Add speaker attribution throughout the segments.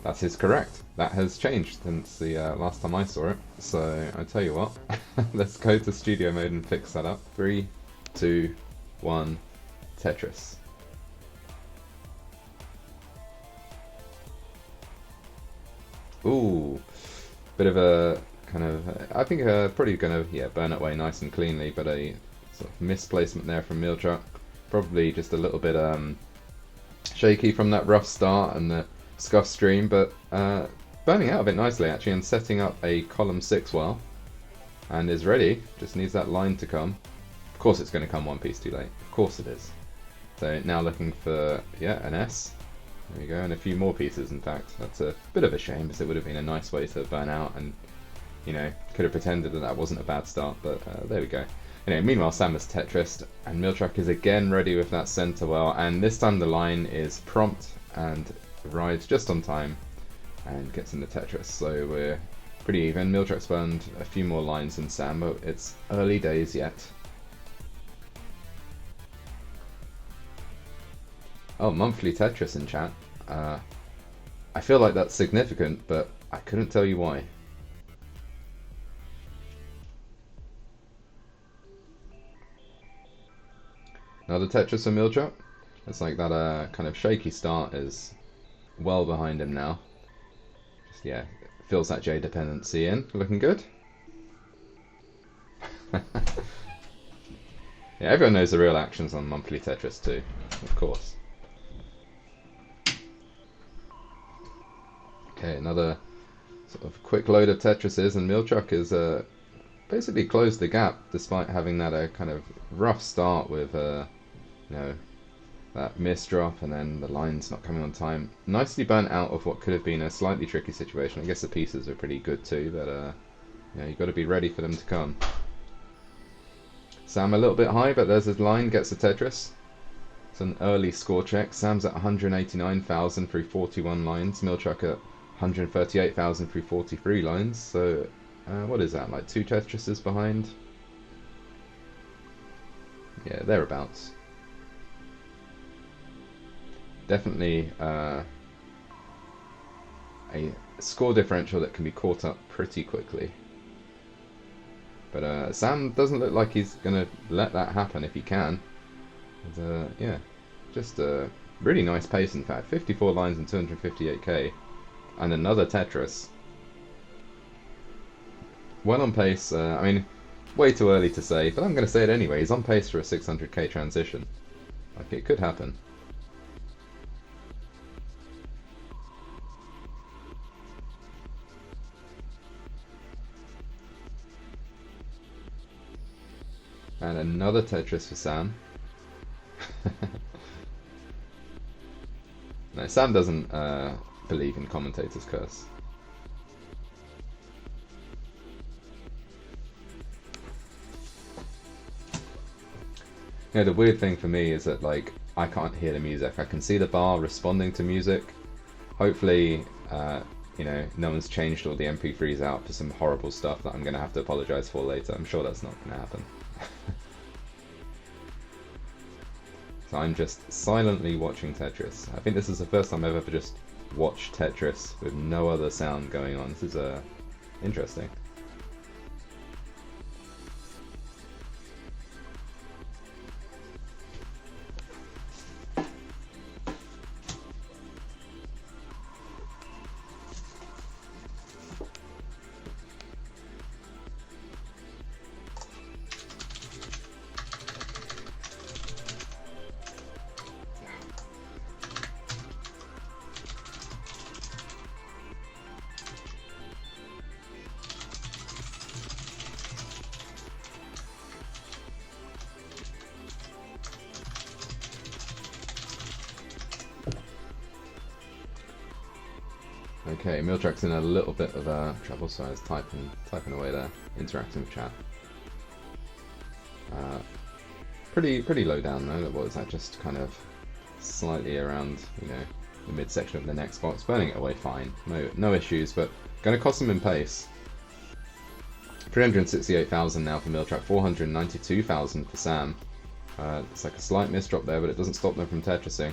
Speaker 1: That is correct. That has changed since the last time I saw it. So I tell you what, let's go to studio mode and fix that up. 3, 2, 1, Tetris. Ooh, bit of a kind of, I think probably gonna burn it away nice and cleanly, but a sort of misplacement there from Miltruck. Probably just a little bit shaky from that rough start and the scuff stream, but burning out of it nicely actually and setting up a column 6 well, and is ready. Just needs that line to come. Of course it's going to come one piece too late. Of course it is. So now looking for an S. There we go, and a few more pieces in fact. That's a bit of a shame because it would have been a nice way to burn out and could have pretended that that wasn't a bad start, but there we go. Anyway, meanwhile Sam has Tetrised and Miltruck is again ready with that center well, and this time the line is prompt and rides just on time and gets in the Tetris, so we're pretty even. Miltruck's burned a few more lines than Sam, but it's early days yet. Oh, monthly Tetris in chat. I feel like that's significant, but I couldn't tell you why. Another Tetris for Miltruck. It's like that kind of shaky start is well behind him now. Just, fills that J dependency in. Looking good. Everyone knows the real actions on monthly Tetris too, of course. Okay, another sort of quick load of Tetrises, and Miltruck is basically closed the gap despite having that kind of rough start with that miss drop and then the lines not coming on time. Nicely burnt out of what could have been a slightly tricky situation. I guess the pieces are pretty good too, but you've got to be ready for them to come. Sam a little bit high, but there's his line, gets the Tetris. It's an early score check. Sam's at 189,000 through 41 lines. Miltruck at 138,000 through 43 lines. So what is that, like 2 Tetrises behind? Yeah, thereabouts. Definitely a score differential that can be caught up pretty quickly. But Sam doesn't look like he's going to let that happen if he can. And, just a really nice pace in fact. 54 lines and 258k. And another Tetris. Well on pace. I mean, way too early to say, but I'm going to say it anyway. He's on pace for a 600k transition. Like, it could happen. And another Tetris for Sam. No, Sam doesn't believe in commentator's curse. The weird thing for me is that, like, I can't hear the music. I can see the bar responding to music. Hopefully, no one's changed all the MP3s out for some horrible stuff that I'm going to have to apologise for later. I'm sure that's not going to happen. So I'm just silently watching Tetris. I think this is the first time I've ever just watched Tetris with no other sound going on. This is interesting. Okay, Miltruck's in a little bit of trouble, so I was typing away there, interacting with chat. Pretty low down though. What was that? Just kind of slightly around, the midsection of the next box. Burning it away fine, no issues, but going to cost him in pace. 368,000 now for Miltruck, 492,000 for Sam. It's like a slight misdrop there, but it doesn't stop them from Tetrising.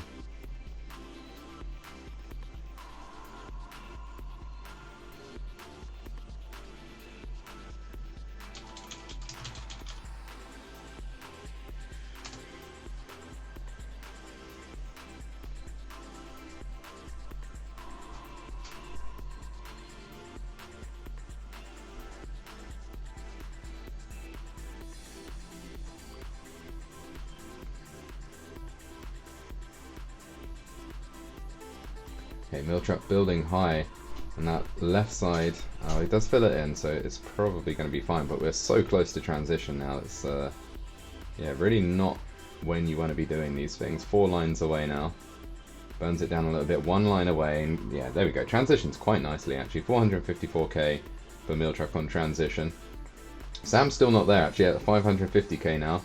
Speaker 1: Okay, Miltruck building high. And that left side, oh, he does fill it in, so it's probably going to be fine. But we're so close to transition now. It's, yeah, really not when you want to be doing these things. 4 lines away now. Burns it down a little bit. 1 line away. And yeah, there we go. Transitions quite nicely, actually. 454k for Miltruck on transition. Sam's still not there, actually, at 550k now.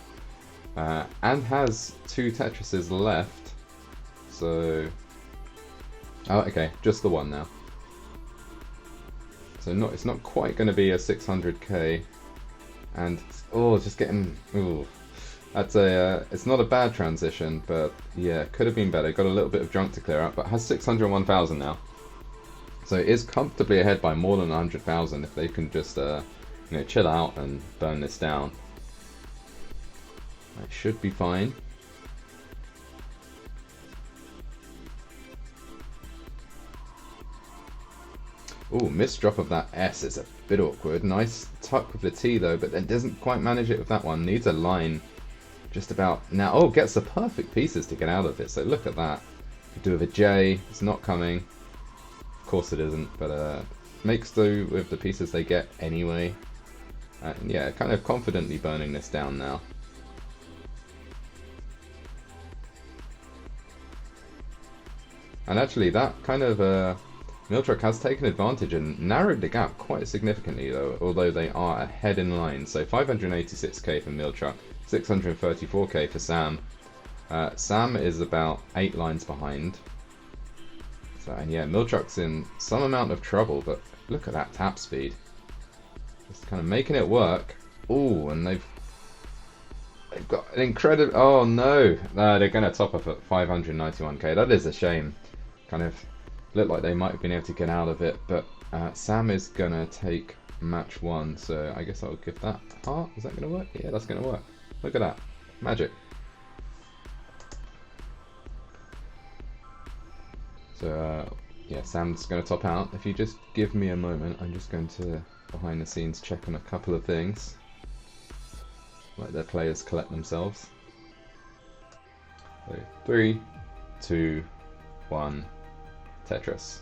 Speaker 1: And has 2 Tetrises left. So... oh, okay. Just the one now. So it's not quite going to be a 600k, and oh, just getting, ooh, that's a it's not a bad transition, but yeah, could have been better. Got a little bit of junk to clear up, but has 601,000 now, so it is comfortably ahead by more than 100,000 if they can just you know, chill out and burn this down. It should be fine. Ooh, missed drop of that S is a bit awkward. Nice tuck with the T though, but then doesn't quite manage it with that one. Needs a line just about now. Oh, gets the perfect pieces to get out of it. So look at that. Could do with a J. It's not coming. Of course it isn't, but makes do with the pieces they get anyway. Yeah, kind of confidently burning this down now. And actually that kind of... Miltruck has taken advantage and narrowed the gap quite significantly, though, although they are ahead in line. So 586k for Miltruck, 634k for Sam. Sam is about 8 lines behind. So, and yeah, Miltruck's in some amount of trouble, but look at that tap speed. Just kind of making it work. Ooh, and they've got an incredible... oh no! They're going to top up at 591k. That is a shame. Kind of... looked like they might have been able to get out of it, but Sam is going to take match 1, so I guess I'll give that heart. Is that going to work? Yeah, that's going to work. Look at that. Magic. So, yeah, Sam's going to top out. If you just give me a moment, I'm just going to, behind the scenes, check on a couple of things. Let their players collect themselves. So, 3, 2, 1... Tetris.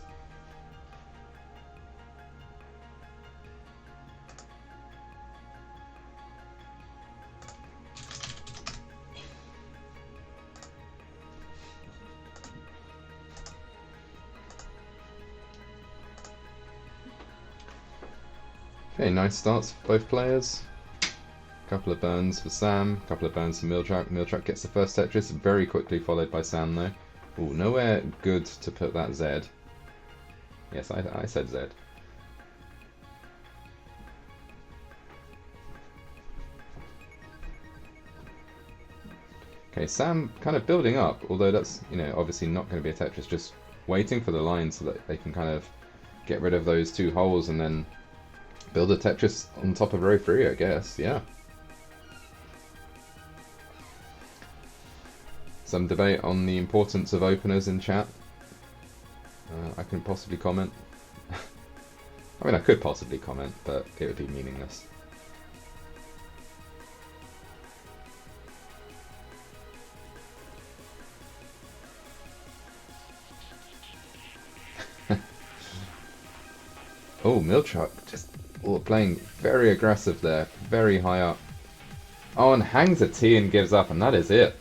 Speaker 1: Okay, nice starts for both players. Couple of burns for Sam, couple of burns for Miltruck. Miltruck gets the first Tetris, very quickly followed by Sam though. Ooh, nowhere good to put that Z. Yes, I said Z. Okay, Sam kind of building up, although that's, you know, obviously not going to be a Tetris, just waiting for the line so that they can kind of get rid of those 2 holes and then build a Tetris on top of row 3, I guess, yeah. Some debate on the importance of openers in chat. I can possibly comment. I mean, I could possibly comment, but it would be meaningless. Oh, Miltruck just playing very aggressive there, very high up. Oh, and hangs a T and gives up, and that is it.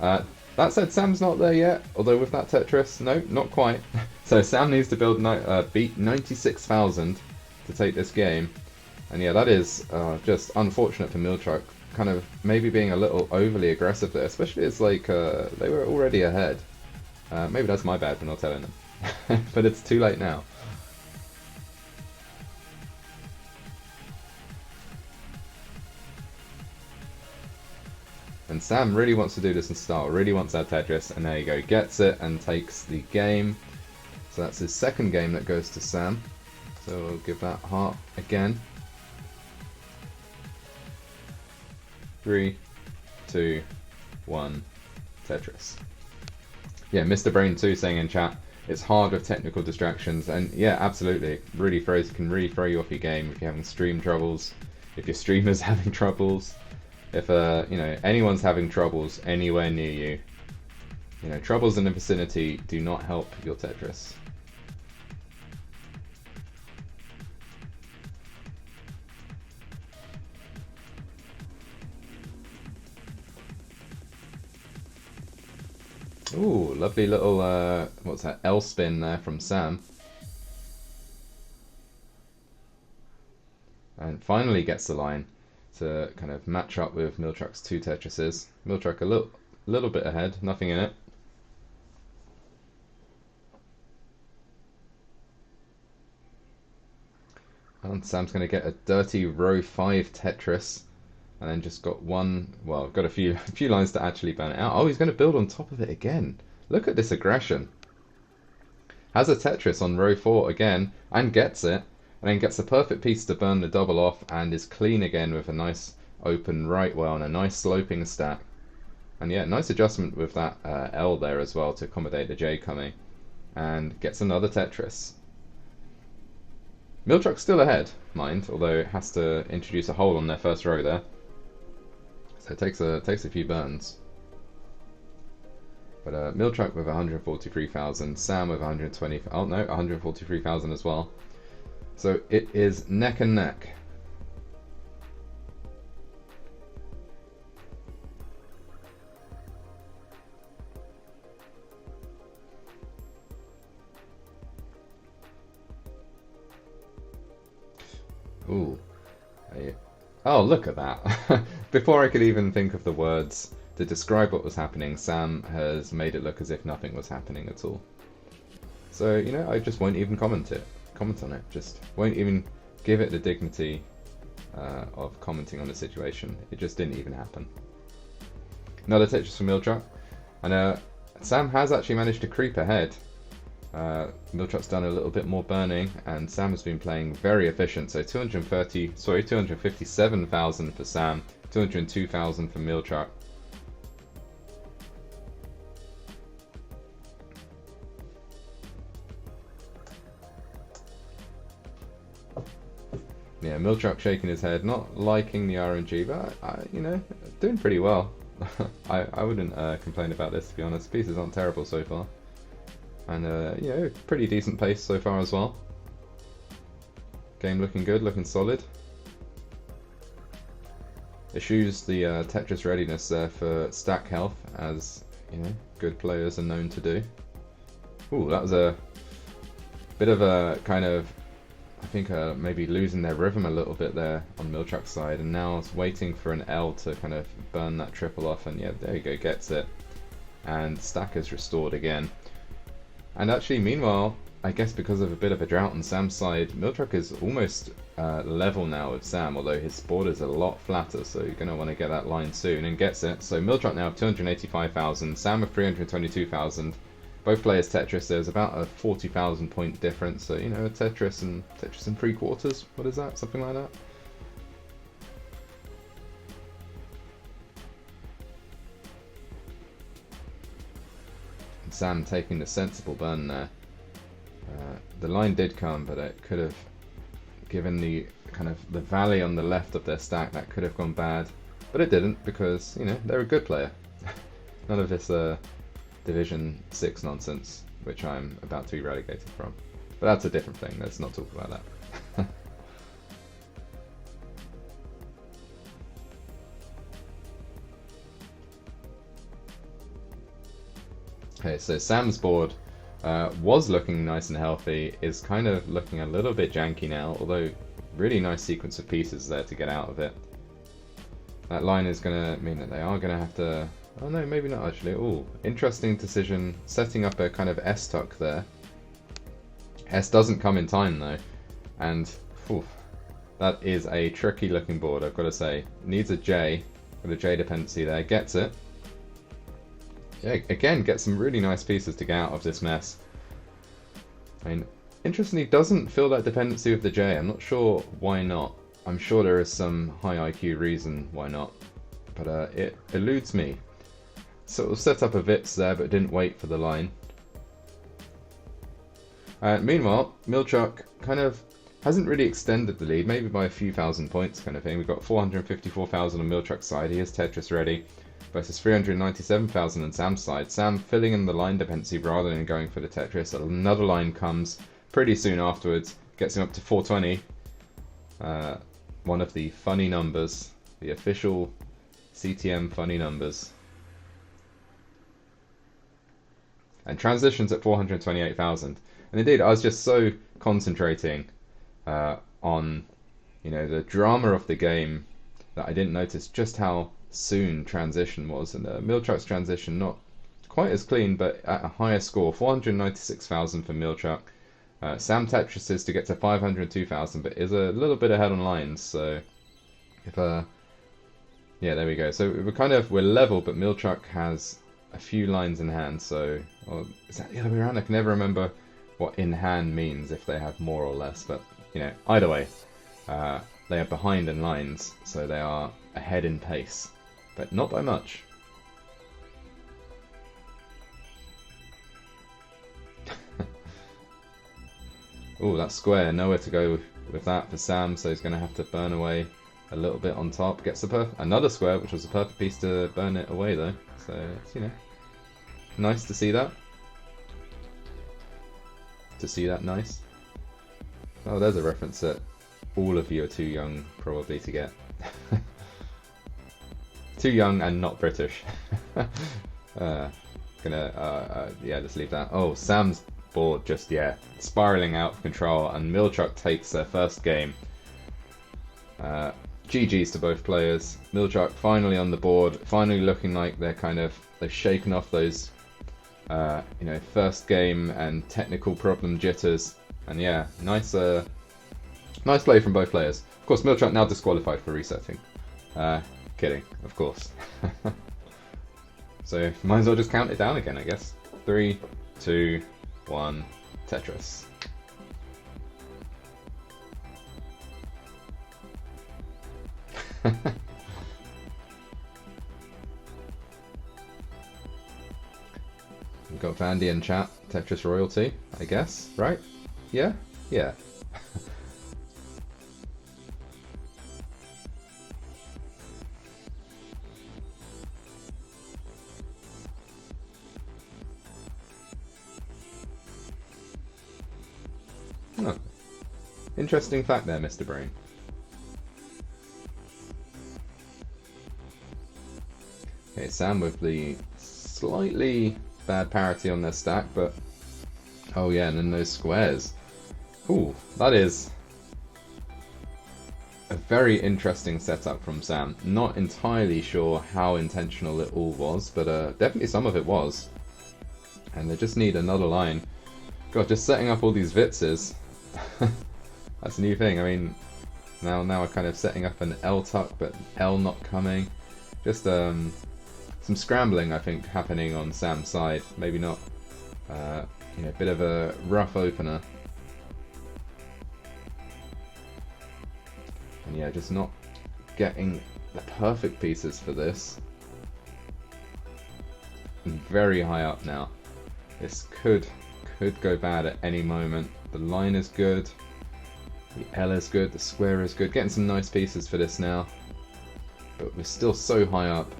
Speaker 1: That said, Sam's not there yet, although with that Tetris, no, not quite. So Sam needs to build beat 96,000 to take this game. And yeah, that is just unfortunate for Miltruck, kind of maybe being a little overly aggressive there, especially as like they were already ahead. Maybe that's my bad for not telling them, but it's too late now. And Sam really wants to do this in style, really wants that Tetris, and there you go, gets it and takes the game. So that's his second game that goes to Sam. So we'll give that heart again. 3, 2, 1, Tetris. Yeah, Mr. Brain 2 saying in chat, it's hard with technical distractions, and yeah, absolutely, really can really throw you off your game if you're having stream troubles, if your streamer's having troubles. If you know, anyone's having troubles anywhere near you, you know, troubles in the vicinity do not help your Tetris. Ooh, lovely little, what's that, L spin there from Sam. And finally gets the line to kind of match up with Miltruck's 2 Tetrises. Miltruck a little bit ahead, nothing in it. And Sam's going to get a dirty row 5 Tetris. And then just got one, well, got a few lines to actually burn it out. Oh, he's going to build on top of it again. Look at this aggression. Has a Tetris on row 4 again, and gets it. And then gets a perfect piece to burn the double off, and is clean again with a nice open right well and a nice sloping stack. And yeah, nice adjustment with that L there as well to accommodate the J coming. And gets another Tetris. Miltruck's still ahead, mind, although it has to introduce a hole on their first row there. So it takes a few burns. But Miltruck with 143,000, Sam with 120. Oh no, 143,000 as well. So it is neck and neck. Ooh. Oh, look at that. Before I could even think of the words to describe what was happening, Sam has made it look as if nothing was happening at all. So, you know, I just won't even comment on it. Just won't even give it the dignity of commenting on the situation. It just didn't even happen. Another Tetris from Miltruck. And Sam has actually managed to creep ahead. Miltruck's done a little bit more burning, and Sam has been playing very efficient. So 257,000 for Sam, 202,000 for Miltruck. Yeah, Miltruck shaking his head, not liking the RNG, but you know, doing pretty well. I wouldn't complain about this, to be honest. Pieces aren't terrible so far. And, you know, pretty decent pace so far as well. Game looking good, looking solid. Eschews the Tetris readiness there for stack health, as, you know, good players are known to do. Ooh, that was a bit of a kind of, I think, maybe losing their rhythm a little bit there on Miltruck's side, and now it's waiting for an L to kind of burn that triple off, and yeah, there you go, gets it. And stack is restored again. And actually, meanwhile, I guess because of a bit of a drought on Sam's side, Miltruck is almost level now with Sam, although his border's a lot flatter, so you're going to want to get that line soon, and gets it. So Miltruck now have 285,000, Sam with 322,000. Both players Tetris, there's about a 40,000 point difference, so, you know, a Tetris and 3/4, what is that? Something like that? Sam taking the sensible burn there. The line did come, but it could have given the kind of the valley on the left of their stack, that could have gone bad, but it didn't, because, you know, they're a good player. None of this Division 6 nonsense, which I'm about to be relegated from. But that's a different thing, let's not talk about that. Okay, so Sam's board was looking nice and healthy, is kind of looking a little bit janky now, although really nice sequence of pieces there to get out of it. That line is going to mean that they are going to have to... Oh no, maybe not actually. Ooh, interesting decision, setting up a kind of S-tuck there. S doesn't come in time though, and whew, that is a tricky looking board, I've got to say. Needs a J, with a J dependency there, gets it. Yeah, again, get some really nice pieces to get out of this mess. I mean, interestingly, doesn't feel that dependency with the J. I'm not sure why not. I'm sure there is some high IQ reason why not, but it eludes me. Sort of set up a Vips there, but didn't wait for the line. Meanwhile, Miltruck kind of hasn't really extended the lead, maybe by a few thousand points kind of thing. We've got 454,000 on Miltruck's side. He has Tetris ready. Versus 397,000 on Sam's side. Sam filling in the line dependency rather than going for the Tetris. Another line comes pretty soon afterwards, gets him up to 420. One of the funny numbers, the official CTM funny numbers. and transitions at 428,000. And indeed, I was just so concentrating on, you know, the drama of the game that I didn't notice just how soon transition was. And Miltruck's transition not quite as clean, but at a higher score, 496,000 for Miltruck. Sam Tetris is to get to 502,000, but is a little bit ahead on lines. So if yeah, there we go. So we're level, but Miltruck has a few lines in hand. So is that the other way around? I can never remember what in hand means, if they have more or less. But you know, either way, they are behind in lines, so they are ahead in pace, but not by much. Oh, that square, nowhere to go with that for Sam, so he's going to have to burn away a little bit on top. Gets another square, which was a perfect piece to burn it away though, so it's, you know, nice to see that. Nice. Oh, there's a reference that all of you are too young probably to get. Too young and not British. Yeah, just leave that. Oh, Sam's board just, yeah, spiraling out of control, and Miltruck takes their first game. GG's to both players. Miltruck finally on the board, finally looking like they've shaken off those, you know, first game and technical problem jitters. And yeah, nice play from both players. Of course, Miltruck now disqualified for resetting. Kidding, of course. So might as well just count it down again, I guess. 3, 2, 1, Tetris. We've got Vandy in chat, Tetris royalty, I guess, right? Yeah? Yeah. Oh. Interesting fact there, Mr. Brain. Okay, Sam with the slightly bad parity on their stack, but oh yeah, and then those squares. Ooh, that is a very interesting setup from Sam. Not entirely sure how intentional it all was, but definitely some of it was. And they just need another line. God, just setting up all these Vitzes. That's a new thing. I mean, now I'm kind of setting up an L tuck, but L not coming. Just some scrambling, I think, happening on Sam's side. Maybe not, you know, a bit of a rough opener. And yeah, just not getting the perfect pieces for this. And very high up now. This could go bad at any moment. The line is good. The L is good. The square is good. Getting some nice pieces for this now. But we're still so high up.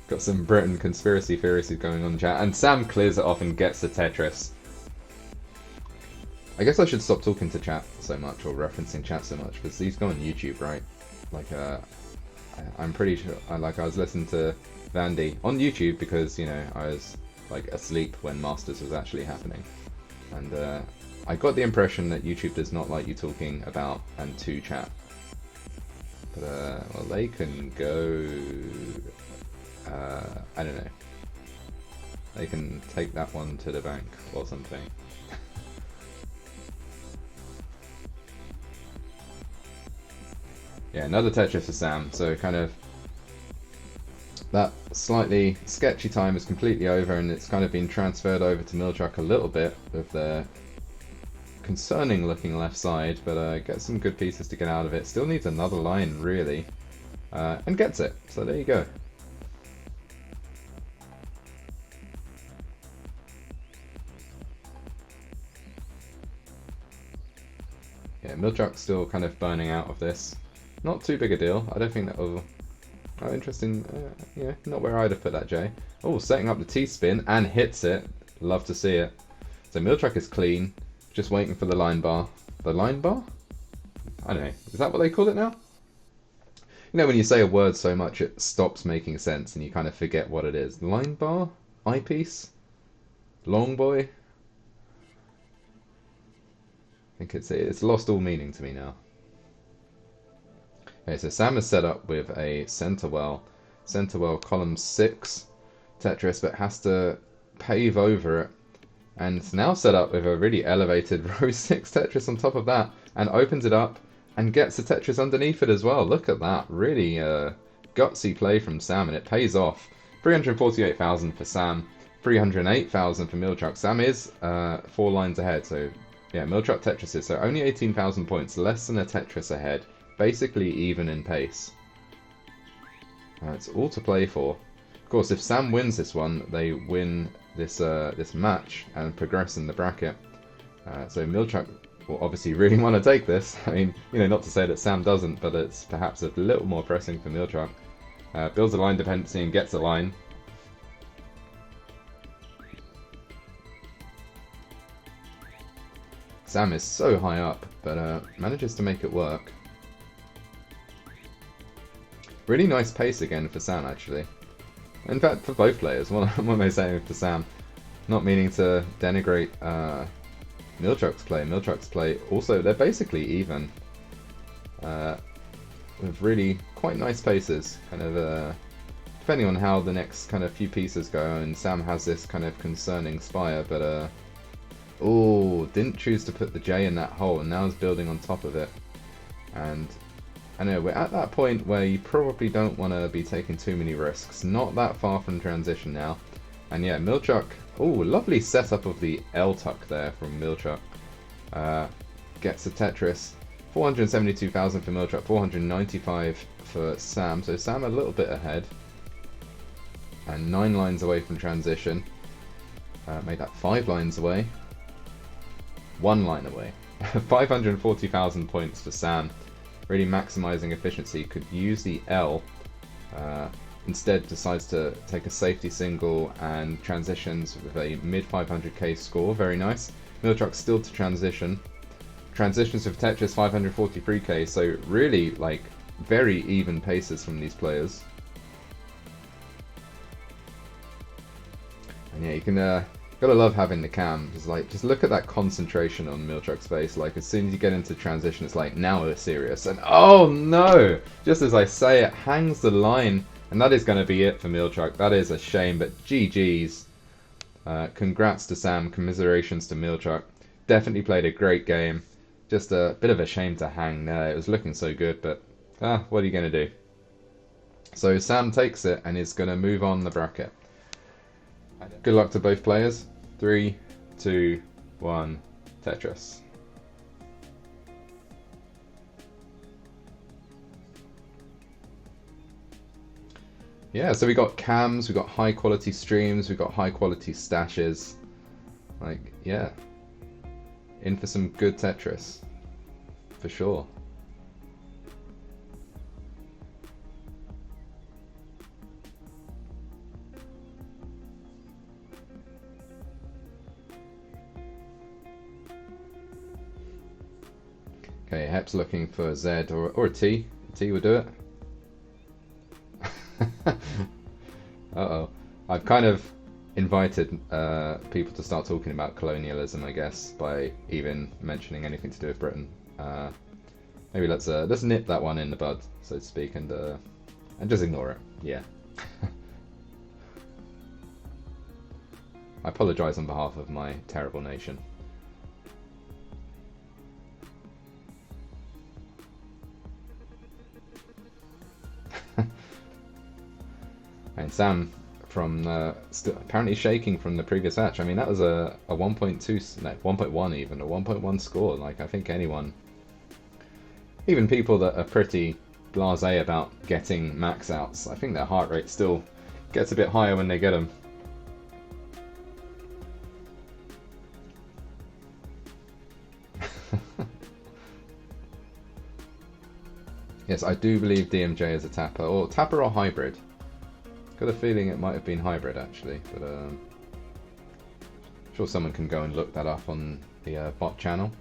Speaker 1: Got some Britain conspiracy theories going on in chat. And Sam clears it off and gets the Tetris. I guess I should stop talking to chat so much, or referencing chat so much, because these go on YouTube, right? Like, I'm pretty sure, I was listening to Vandy on YouTube because, you know, I was like asleep when Masters was actually happening. And I got the impression that YouTube does not like you talking about and to chat. But, well, they can go, I don't know. They can take that one to the bank or something. Yeah, another Tetris for Sam, so kind of that slightly sketchy time is completely over, and it's kind of been transferred over to Miltruck a little bit with their concerning looking left side, but gets some good pieces to get out of it. Still needs another line, really, and gets it, so there you go. Yeah, Miltruck's still kind of burning out of this. Not too big a deal. I don't think that will... Oh, interesting. Yeah, not where I'd have put that, Jay. Oh, setting up the T-spin and hits it. Love to see it. So Miltruck is clean. Just waiting for the line bar. The line bar? I don't know. Is that what they call it now? You You know when you say a word so much it stops making sense and you kind of forget what it is. Line bar? Eyepiece? Long boy? I think it's lost all meaning to me now. Okay, so Sam is set up with a centerwell column 6 Tetris, but has to pave over it. And it's now set up with a really elevated row 6 Tetris on top of that, and opens it up and gets the Tetris underneath it as well. Look at that. Really gutsy play from Sam, and it pays off. 348,000 for Sam, 308,000 for Miltruck. Sam is 4 lines ahead, so yeah, Miltruck Tetris is. So only 18,000 points, less than a Tetris ahead. Basically even in pace. It's all to play for. Of course, if Sam wins this one, they win this this match and progress in the bracket. So Miltruck will obviously really want to take this. I mean, you know, not to say that Sam doesn't, but it's perhaps a little more pressing for Miltruck. Builds a line dependency and gets a line. Sam is so high up, but manages to make it work. Really nice pace again for Sam, actually. In fact, for both players. What am I saying for Sam? Not meaning to denigrate Miltruck's play. Miltruck's play also, they're basically even. With really quite nice paces. Kind of, depending on how the next kind of few pieces go, and Sam has this kind of concerning spire, but oh, didn't choose to put the J in that hole, and now is building on top of it. And I know we're at that point where you probably don't want to be taking too many risks. Not that far from transition now. And yeah, Miltruck, oh, lovely setup of the L tuck there from Miltruck. Gets a Tetris. 472,000 for Miltruck, 495 for Sam. So Sam a little bit ahead. And 9 lines away from transition. Made that 5 lines away. 1 line away. 540,000 points for Sam. Really maximizing efficiency. Could use the L. Instead decides to take a safety single and transitions with a mid 500k score. Very nice. Miltruck still to transition. Transitions with Tetris 543k. So really like very even paces from these players. And yeah, you can gotta love having the cam. Just look at that concentration on Miltruck's face. Like as soon as you get into transition, it's like now we're serious. And oh no! Just as I say it, hangs the line, and that is going to be it for Miltruck. That is a shame, but GG's. Congrats to Sam. Commiserations to Miltruck. Definitely played a great game. Just a bit of a shame to hang there. It was looking so good, but what are you going to do? So Sam takes it and is going to move on the bracket. Good luck to both players. 3, 2, 1, Tetris. Yeah, so we got cams, we got high quality streams, we got high quality stashes. Like, yeah. In for some good Tetris. For sure. Okay, Hepps looking for a Z or a T. A T would do it. Uh-oh. I've kind of invited people to start talking about colonialism, I guess, by even mentioning anything to do with Britain. Maybe let's nip that one in the bud, so to speak, and just ignore it. Yeah. I apologise on behalf of my terrible nation. And Sam, from apparently shaking from the previous match. I mean, that was a 1.2, no, 1.1 even, a 1.1 score. Like, I think anyone, even people that are pretty blasé about getting max outs, I think their heart rate still gets a bit higher when they get them. Yes, I do believe DMJ is a tapper, or hybrid. Got a feeling it might have been hybrid actually, but I'm sure someone can go and look that up on the bot channel.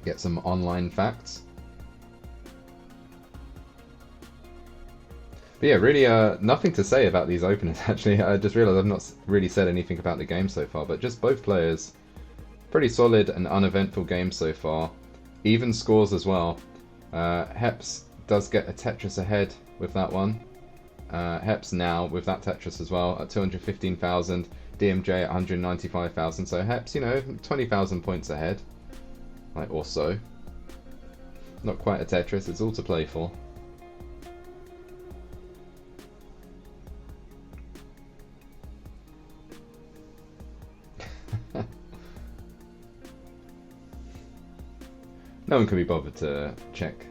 Speaker 1: Get some online facts. But yeah, really, nothing to say about these openers, actually. I just realised I've not really said anything about the game so far, but just both players, pretty solid and uneventful game so far. Even scores as well. Hepps does get a Tetris ahead with that one. Hepps now with that Tetris as well at 215,000, DMJ at 195,000. So Hepps, 20,000 points ahead, like or so. Not quite a Tetris. It's all to play for. No one can be bothered to check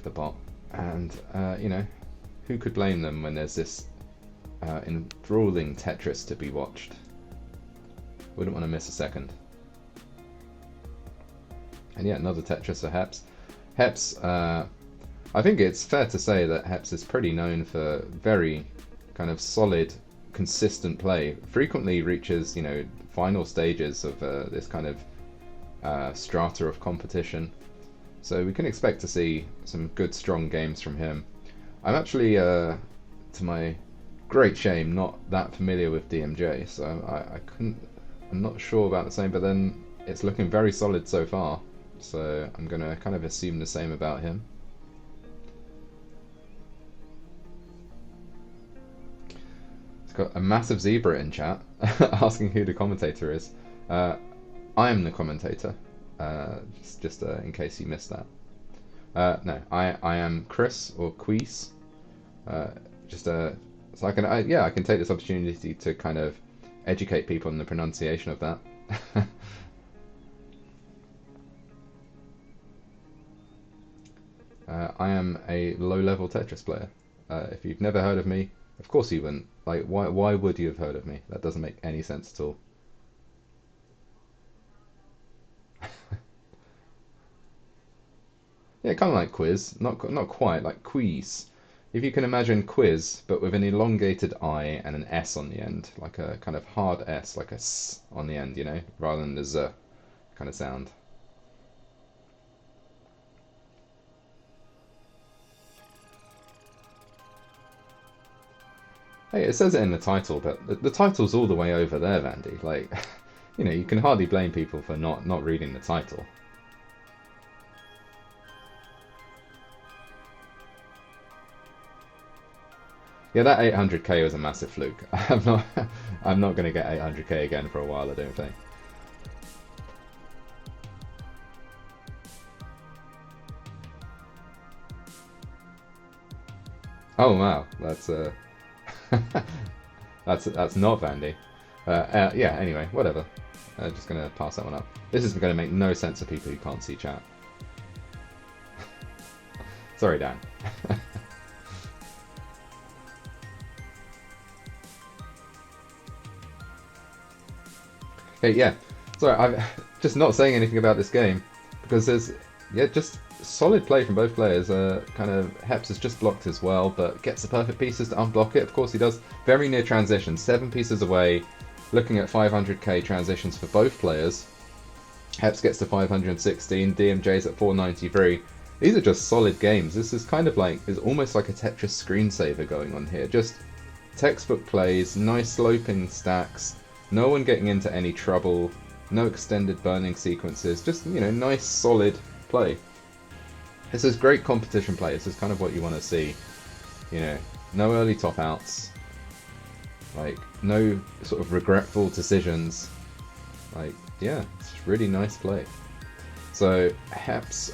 Speaker 1: the bot, and who could blame them when there's this enthralling Tetris to be watched? Wouldn't want to miss a second. And yeah, another Tetris for Hepps. Hepps, I think it's fair to say that Hepps is pretty known for very kind of solid, consistent play. Frequently reaches, final stages of this kind of strata of competition. So we can expect to see some good, strong games from him. I'm actually, to my great shame, not that familiar with DMJ, so I'm not sure about the same, but then it's looking very solid so far. So I'm going to kind of assume the same about him. It's got a massive zebra in chat asking who the commentator is. I am the commentator, just in case you missed that. No, I am Chris or Queese. So I can take this opportunity to kind of educate people on the pronunciation of that. I am a low-level Tetris player. If you've never heard of me, of course you wouldn't. Like, why would you have heard of me? That doesn't make any sense at all. Yeah, kind of like quiz, not quite, like Queese. If you can imagine quiz, but with an elongated I and an S on the end, like a kind of hard S, like a S on the end, rather than the Z kind of sound. Hey, it says it in the title, but the title's all the way over there, Vandy. Like, you can hardly blame people for not reading the title. Yeah, that 800k was a massive fluke. I'm not going to get 800k again for a while, I don't think. Oh wow, that's that's not Vandy. Yeah. Anyway, whatever. Just gonna pass that one up. This is going to make no sense to people who can't see chat. Sorry, Dan. Okay, yeah. Sorry, I'm just not saying anything about this game because there's just solid play from both players. Kind of Hepps has just blocked as well, but gets the perfect pieces to unblock it. Of course, he does. Very near transition, 7 pieces away. Looking at 500k transitions for both players. Hepps gets to 516. DMJ's at 493. These are just solid games. This is kind of like is almost like a Tetris screensaver going on here. Just textbook plays, nice sloping stacks. No one getting into any trouble, no extended burning sequences, just, nice solid play. This is great competition play, this is kind of what you want to see. No early top outs, like, no sort of regretful decisions. Like, yeah, it's really nice play. So, Hepps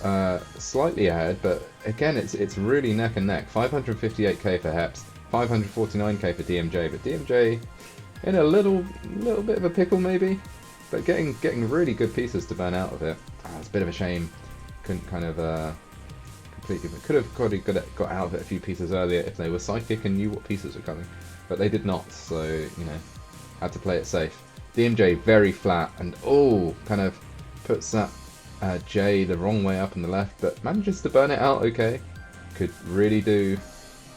Speaker 1: slightly ahead, but again, it's really neck and neck. 558k for Hepps, 549k for DMJ, but DMJ in a little bit of a pickle maybe, but getting really good pieces to burn out of it. It's a bit of a shame. Couldn't kind of completely, could have got out of it a few pieces earlier if they were psychic and knew what pieces were coming, but they did not. So had to play it safe. DMJ very flat and kind of puts that J the wrong way up on the left, but manages to burn it out. Okay, could really do.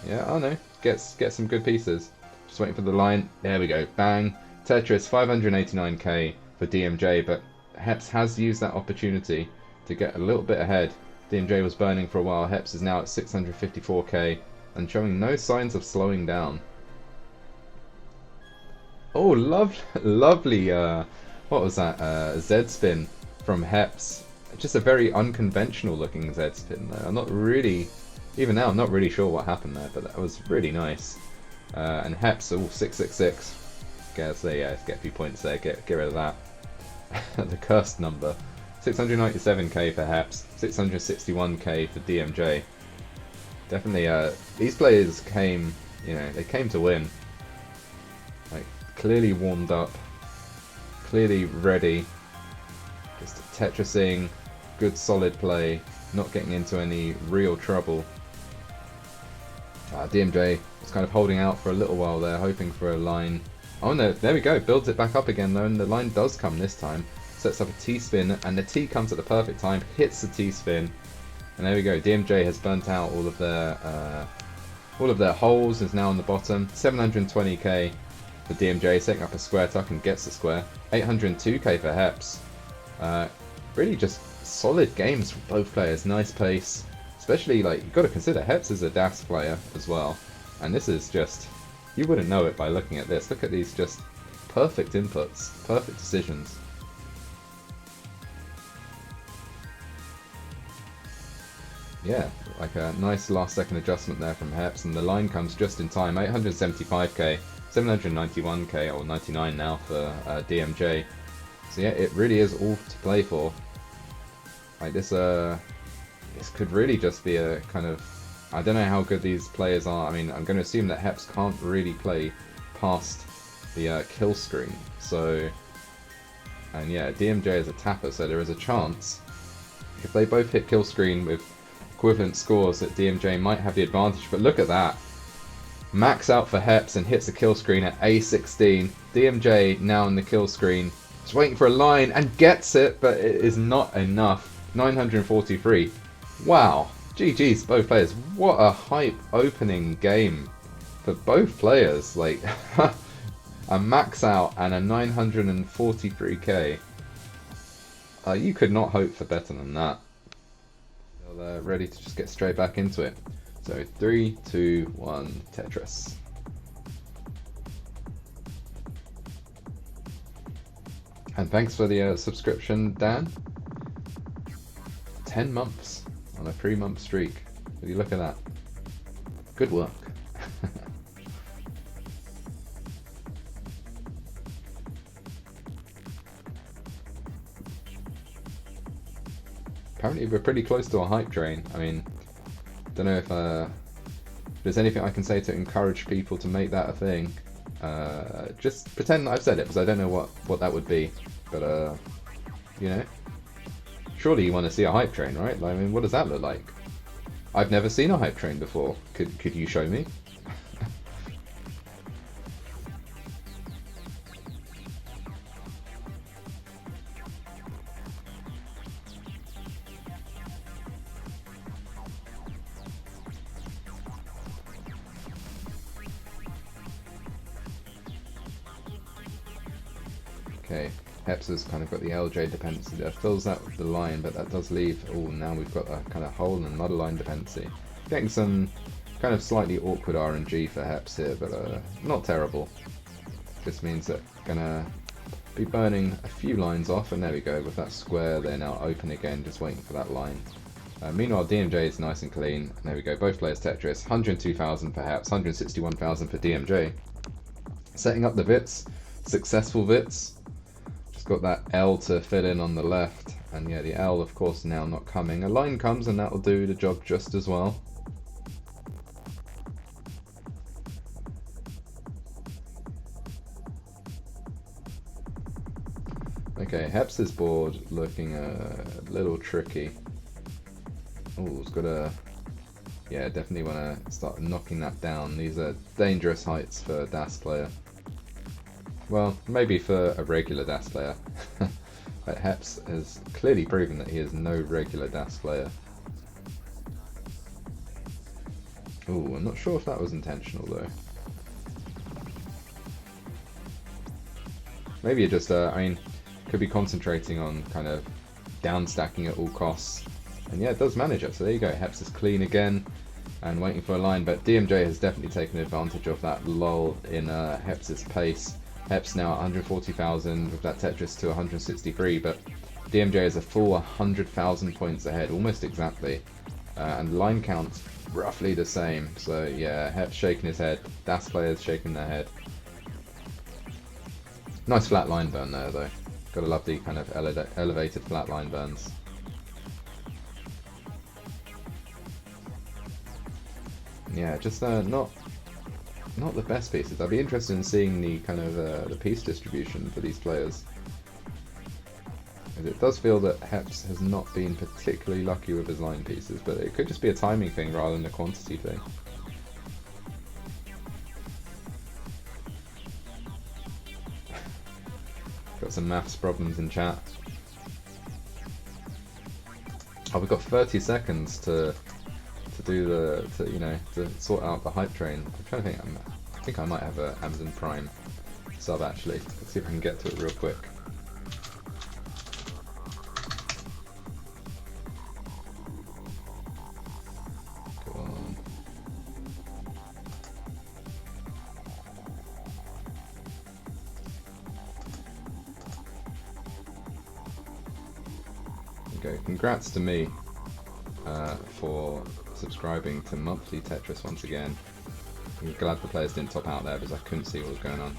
Speaker 1: Yeah, I don't know. Get some good pieces. Just waiting for the line. There we go. Bang. Tetris, 589k for DMJ, but Hepps has used that opportunity to get a little bit ahead. DMJ was burning for a while. Hepps is now at 654k and showing no signs of slowing down. Oh, lovely, what was that, Z-spin from Hepps. Just a very unconventional looking Z-spin there. I'm not really, even now, I'm not really sure what happened there, but that was really nice. And Hepps, 666. Guess they get a few points there, get rid of that. The cursed number. 697k for Hepps, 661k for DMJ. Definitely, these players came, they came to win. Like, clearly warmed up, clearly ready, just Tetrising, good solid play, not getting into any real trouble. DMJ was kind of holding out for a little while there, hoping for a line. Oh no, there we go, builds it back up again though, and the line does come this time. Sets up a T-spin, and the T comes at the perfect time, hits the T-spin, and there we go. DMJ has burnt out all of their holes, is now on the bottom. 720k for DMJ, setting up a square tuck and gets the square. 802k for Hepps. Really just solid games from both players, nice pace. Especially, like, you've got to consider Hepps is a DAS player as well. And this is just, you wouldn't know it by looking at this. Look at these just perfect inputs, perfect decisions. Yeah, like a nice last second adjustment there from Hepps, and the line comes just in time. 875k, 791k, or 99 now for DMJ. So yeah, it really is all to play for. Like this could really just be a kind of, I don't know how good these players are. I mean, I'm going to assume that Hepps can't really play past the kill screen. So, and yeah, DMJ is a tapper, so there is a chance if they both hit kill screen with equivalent scores that DMJ might have the advantage. But look at that. Max out for Hepps and hits the kill screen at A16. DMJ now in the kill screen. Just waiting for a line and gets it, but it is not enough. 943. Wow. GG's both players. What a hype opening game for both players. Like a max out and a 943k. You could not hope for better than that. Ready to just get straight back into it. So 3, 2, 1, Tetris. And thanks for the subscription, Dan. 10 months on a 3-month streak. Will you look at that? Good work. Apparently we're pretty close to a hype train. I mean, don't know if there's anything I can say to encourage people to make that a thing. Just pretend that I've said it, because I don't know what that would be. But, surely you want to see a hype train, right? I mean, what does that look like? I've never seen a hype train before. Could you show me? Okay, Hepps has kind of got the LJ dependency there, fills that with the line, but that does leave, oh, now we've got a kind of hole and another line dependency. Getting some kind of slightly awkward RNG for Hepps here, but not terrible. Just means that gonna be burning a few lines off, and there we go, with that square, they're now open again, just waiting for that line. Meanwhile, DMJ is nice and clean, and there we go, both players Tetris, 102,000 for Hepps, 161,000 for DMJ. Setting up the Vits, successful Vits. Got that L to fill in on the left, and yeah, the L of course now not coming. A line comes and that will do the job just as well. Okay, Hepps' board looking a little tricky. Oh, it's got a, yeah, definitely want to start knocking that down. These are dangerous heights for a DAS player. Well, maybe for a regular DAS player. But Hepps has clearly proven that he is no regular DAS player. Ooh, I'm not sure if that was intentional though. Maybe it just, I mean, could be concentrating on kind of down stacking at all costs. And yeah, it does manage it. So there you go. Hepps is clean again and waiting for a line. But DMJ has definitely taken advantage of that lull in Hepps' pace. Hepps now at 140,000 with that Tetris to 163. But DMJ is a full 100,000 points ahead, almost exactly. And line count roughly the same. So yeah, Hepps shaking his head. DAS players shaking their head. Nice flat line burn there though. Gotta love the kind of elevated flat line burns. Yeah, just not the best pieces. I'd be interested in seeing the kind of the piece distribution for these players. It does feel that Hepps has not been particularly lucky with his line pieces, but it could just be a timing thing rather than a quantity thing. Got some maths problems in chat. Oh, we've got 30 seconds to sort out the hype train. I'm trying to think. I think I might have a Amazon Prime sub actually. Let's see if I can get to it real quick. Go on. Okay, congrats to me for subscribing to monthly Tetris once again. I'm glad the players didn't top out there because I couldn't see what was going on.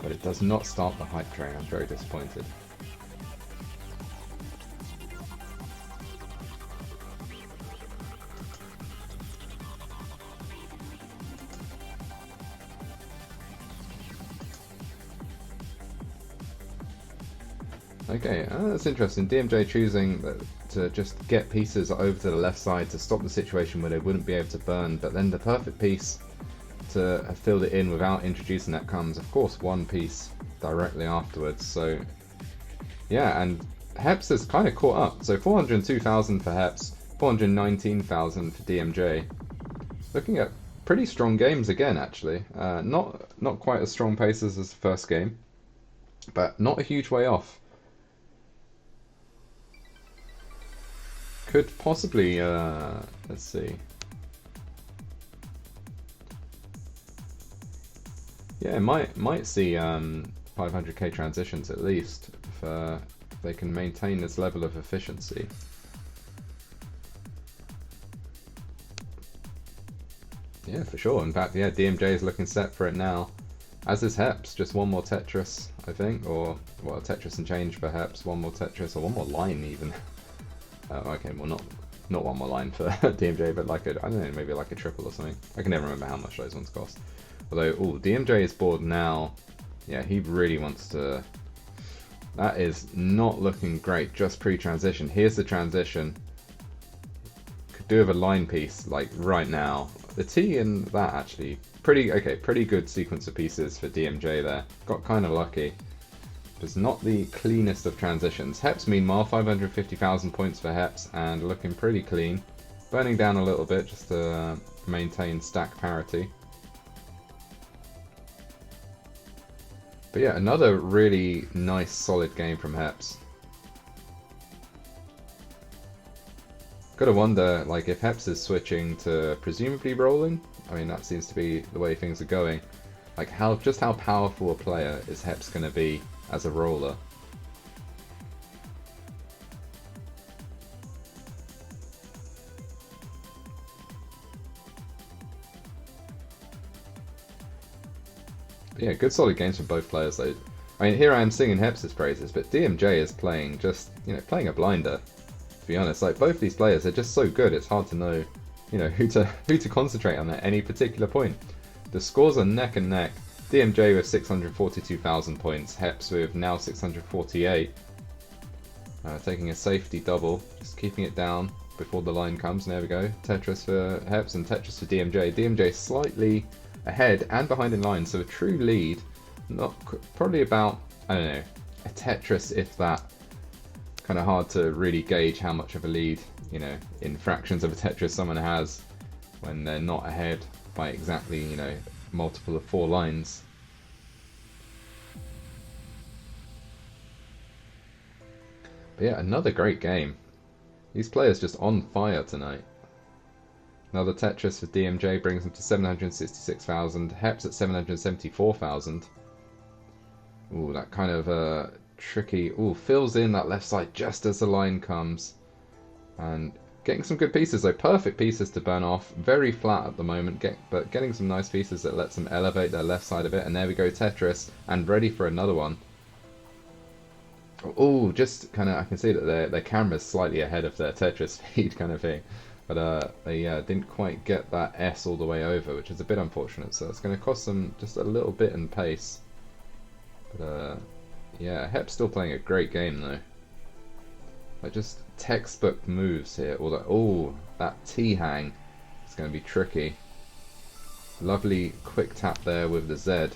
Speaker 1: But it does not start the hype train. I'm very disappointed. Okay, that's interesting. DMJ choosing to just get pieces over to the left side to stop the situation where they wouldn't be able to burn, but then the perfect piece to have filled it in without introducing that comes, of course, one piece directly afterwards. So, yeah, and Hepps has kind of caught up. So 402,000 for Hepps, 419,000 for DMJ. Looking at pretty strong games again, actually. Not quite as strong paces as the first game, but not a huge way off. Could possibly, let's see. Yeah, might see 500k transitions at least if they can maintain this level of efficiency. Yeah, for sure. In fact, yeah, DMJ is looking set for it now. As is Hepps, just one more Tetris, I think, or well, Tetris and change for Hepps, one more Tetris, or one more line even. Okay, well not one more line for DMJ, but like I don't know, maybe like a triple or something. I can never remember how much those ones cost. Although, DMJ is bored now. Yeah, he really wants to. That is not looking great. Just pre-transition. Here's the transition. Could do with a line piece like right now. The T in that actually pretty good sequence of pieces for DMJ there. Got kind of lucky. It's not the cleanest of transitions. Hepps, meanwhile, 550,000 points for Hepps and looking pretty clean. Burning down a little bit just to maintain stack parity. But yeah, another really nice, solid game from Hepps. Gotta wonder, like, if Hepps is switching to presumably rolling. I mean, that seems to be the way things are going. Like, just how powerful a player is Hepps gonna be as a roller? Yeah, good solid games from both players though. I mean, here I am singing Hepps' praises, but DMJ is playing just, playing a blinder. To be honest, like both these players are just so good. It's hard to know, who to concentrate on at any particular point. The scores are neck and neck. DMJ with 642,000 points, Hepps with now 648. Taking a safety double, just keeping it down before the line comes. And there we go. Tetris for Hepps and Tetris for DMJ. DMJ slightly ahead and behind in line, so a true lead. Probably about, I don't know, a Tetris if that. Kind of hard to really gauge how much of a lead, in fractions of a Tetris someone has when they're not ahead by exactly, multiple of 4 lines. But yeah, another great game. These players just on fire tonight. Another Tetris for DMJ brings him to 766,000. Heps at 774,000. Ooh, that kind of tricky. Ooh, fills in that left side just as the line comes. And getting some good pieces, though. Perfect pieces to burn off. Very flat at the moment, but getting some nice pieces that lets them elevate their left side a bit. And there we go, Tetris. And ready for another one. Oh, just kind of, I can see that their camera's slightly ahead of their Tetris feed kind of thing. But they didn't quite get that S all the way over, which is a bit unfortunate. So it's going to cost them just a little bit in pace. But yeah, Hepps still playing a great game though. Like just textbook moves here. Oh, that T hang is going to be tricky. Lovely quick tap there with the Z.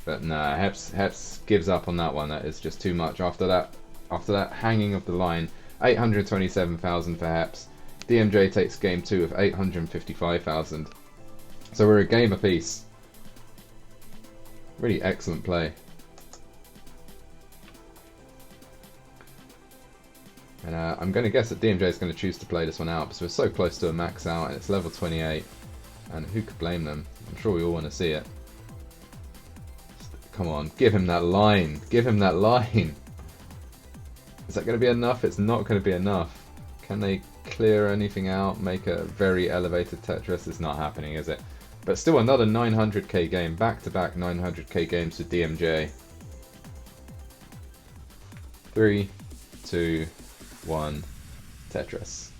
Speaker 1: But nah, Hepps gives up on that one. That is just too much. After that hanging of the line, 827,000 for Hepps. DMJ takes game 2 with 855,000. So we're a game apiece. Really excellent play. And I'm going to guess that DMJ is going to choose to play this one out because we're so close to a max out and it's level 28. And who could blame them? I'm sure we all want to see it. Come on, give him that line. Give him that line. Is that going to be enough? It's not going to be enough. Can they clear anything out? Make a very elevated Tetris? It's not happening, is it? But still another 900k game. Back-to-back 900k games for DMJ. 3, 2, 1. Tetris.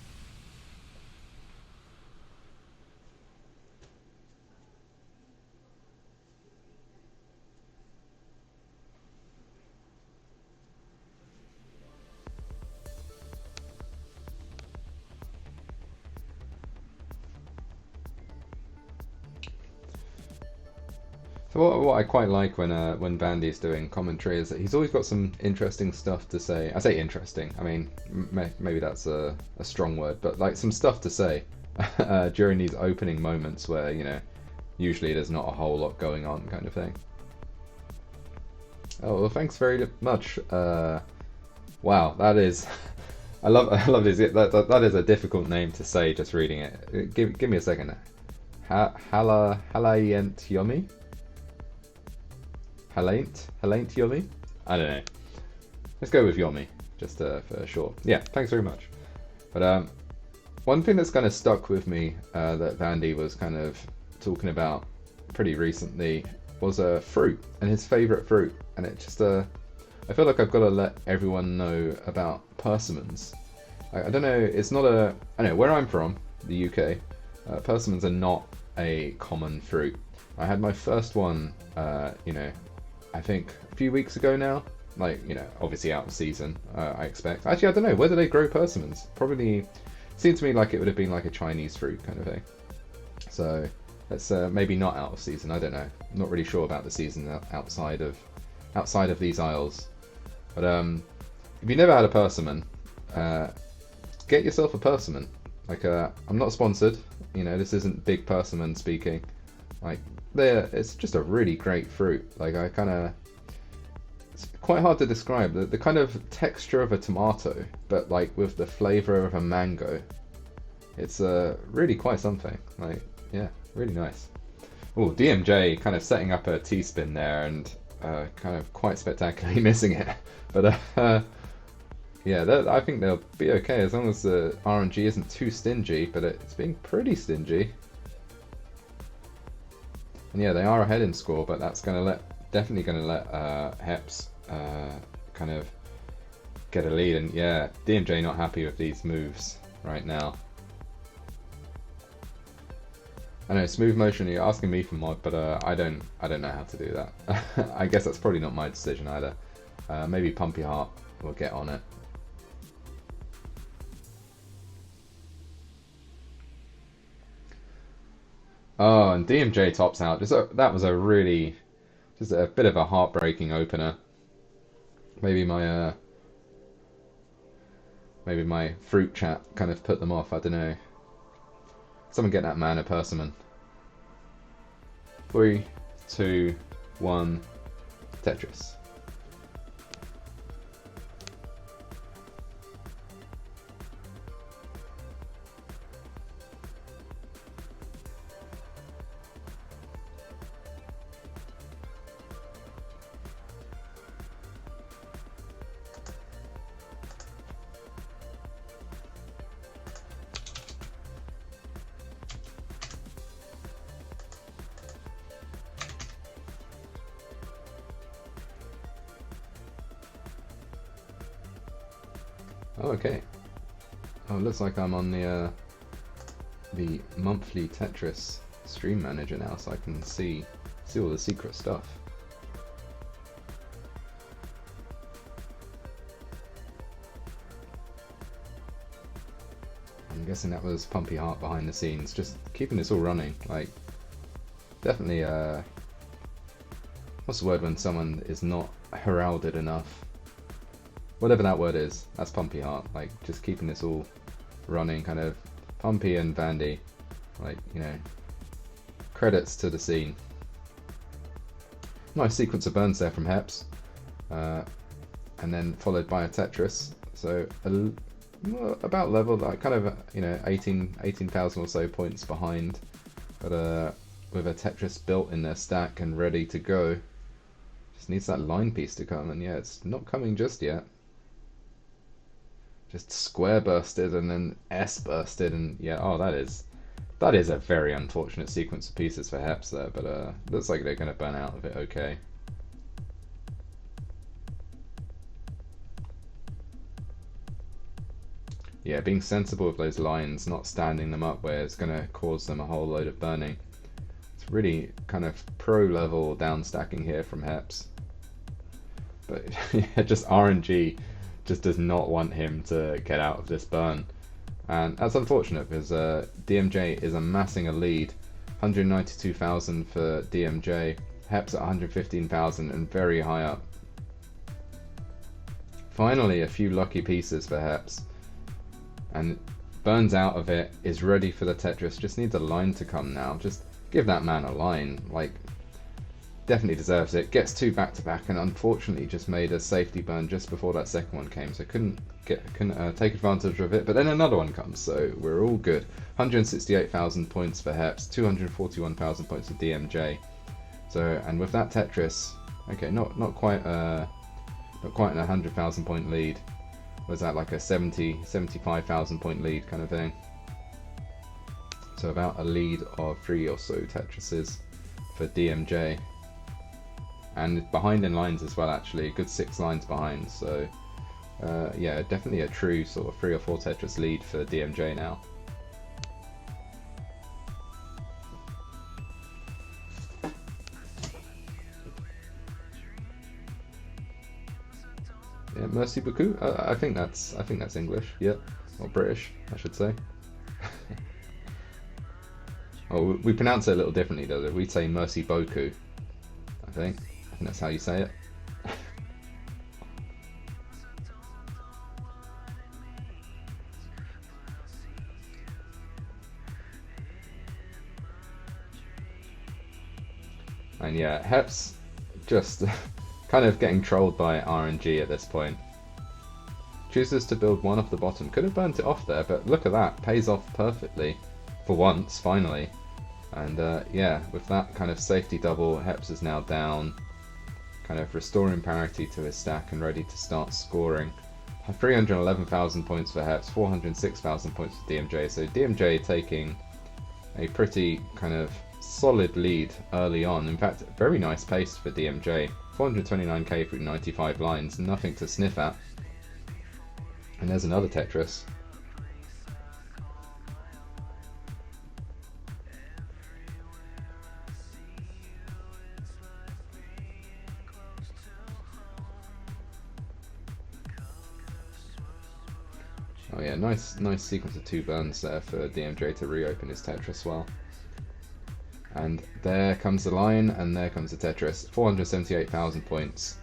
Speaker 1: So what I quite like when Vandy's doing commentary is that he's always got some interesting stuff to say. I say interesting, I mean maybe that's a strong word, but like some stuff to say during these opening moments where, you know, usually there's not a whole lot going on kind of thing. Oh, well, thanks very much. Wow, that is I love this. That is a difficult name to say just reading it. Give me a second. Halayent Yomi? Halaint Yomi? I don't know. Let's go with Yomi, just for short. Yeah, thanks very much. But one thing that's kind of stuck with me that Vandy was kind of talking about pretty recently was fruit and his favourite fruit. And it just, I feel like I've got to let everyone know about persimmons. I don't know, it's not I know, where I'm from, the UK, persimmons are not a common fruit. I had my first one, you know, I think a few weeks ago now. Like, you know, obviously out of season, I expect. Actually, I don't know, where do they grow persimmons? Probably, seemed to me like it would have been like a Chinese fruit kind of thing. So, that's maybe not out of season, I don't know. I'm not really sure about the season outside of these isles. But if you never had a persimmon, get yourself a persimmon. Like, I'm not sponsored, you know, this isn't big persimmon speaking. Like, it's just a really great fruit. Like, it's quite hard to describe. The kind of texture of a tomato, but like with the flavour of a mango. It's really quite something. Like, yeah, really nice. Oh, DMJ kind of setting up a T-spin there and kind of quite spectacularly missing it. But yeah, I think they'll be okay as long as the RNG isn't too stingy, but it's being pretty stingy. And yeah, they are ahead in score, but that's definitely going to let Hepps kind of get a lead. And yeah, DMJ not happy with these moves right now. I know, smooth motion, you're asking me for mod, but I don't know how to do that. I guess that's probably not my decision either. Maybe Pumpy Heart will get on it. Oh, and DMJ tops out. That was just a bit of a heartbreaking opener. Maybe my fruit chat kind of put them off. I don't know. Someone get that man a persimmon. 3, 2, 1. Tetris. Oh, okay. Oh, it looks like I'm on the monthly Tetris stream manager now, so I can see all the secret stuff. I'm guessing that was Pumpy Heart behind the scenes, just keeping this all running. Like, definitely, what's the word when someone is not heralded enough? Whatever that word is, that's Pumpy Heart. Like, just keeping this all running, kind of Pumpy and Vandy, like, you know, credits to the scene. Nice sequence of burns there from Hepps, and then followed by a Tetris. So about level, like kind of, you know, 18,000 or so points behind, but with a Tetris built in their stack and ready to go. Just needs that line piece to come, and yeah, it's not coming just yet. Just square bursted and then S bursted, and yeah, oh, that is a very unfortunate sequence of pieces for Hepps there, but looks like they're going to burn out of it okay. Yeah, being sensible with those lines, not standing them up where it's going to cause them a whole load of burning. It's really kind of pro level down stacking here from Hepps. But yeah, just RNG just does not want him to get out of this burn. And that's unfortunate because DMJ is amassing a lead. 192,000 for DMJ, Hepps at 115,000 and very high up. Finally a few lucky pieces for Hepps. And burns out of it, is ready for the Tetris, just needs a line to come now. Just give that man a line, like, definitely deserves it. Gets two back to back and unfortunately just made a safety burn just before that second one came, so couldn't take advantage of it, but then another one comes, so we're all good. 168,000 points for Hepps, 241,000 points for DMJ. So, and with that Tetris, okay, not quite an 100,000 point lead. Was that like a 75,000 point lead kind of thing? So about a lead of 3 or so Tetrises for DMJ. And behind in lines as well, actually, a good 6 lines behind, so yeah, definitely a true sort of 3 or 4 Tetris lead for DMJ now. Yeah, merci beaucoup. I think that's English, yeah, or British, I should say. Oh, we pronounce it a little differently though. We'd say merci beaucoup. I think that's how you say it. And yeah, Hepps just kind of getting trolled by RNG at this point. Chooses to build one off the bottom. Could have burnt it off there, but look at that. Pays off perfectly. For once, finally. And yeah, with that kind of safety double, Hepps is now down. Kind of restoring parity to his stack and ready to start scoring. 311,000 points for Hepps, 406,000 points for DMJ. So DMJ taking a pretty kind of solid lead early on. In fact, very nice pace for DMJ. 429k through 95 lines, nothing to sniff at. And there's another Tetris. Oh yeah, nice sequence of 2 burns there for DMJ to reopen his Tetris well. And there comes the line, and there comes the Tetris. 478,000 points.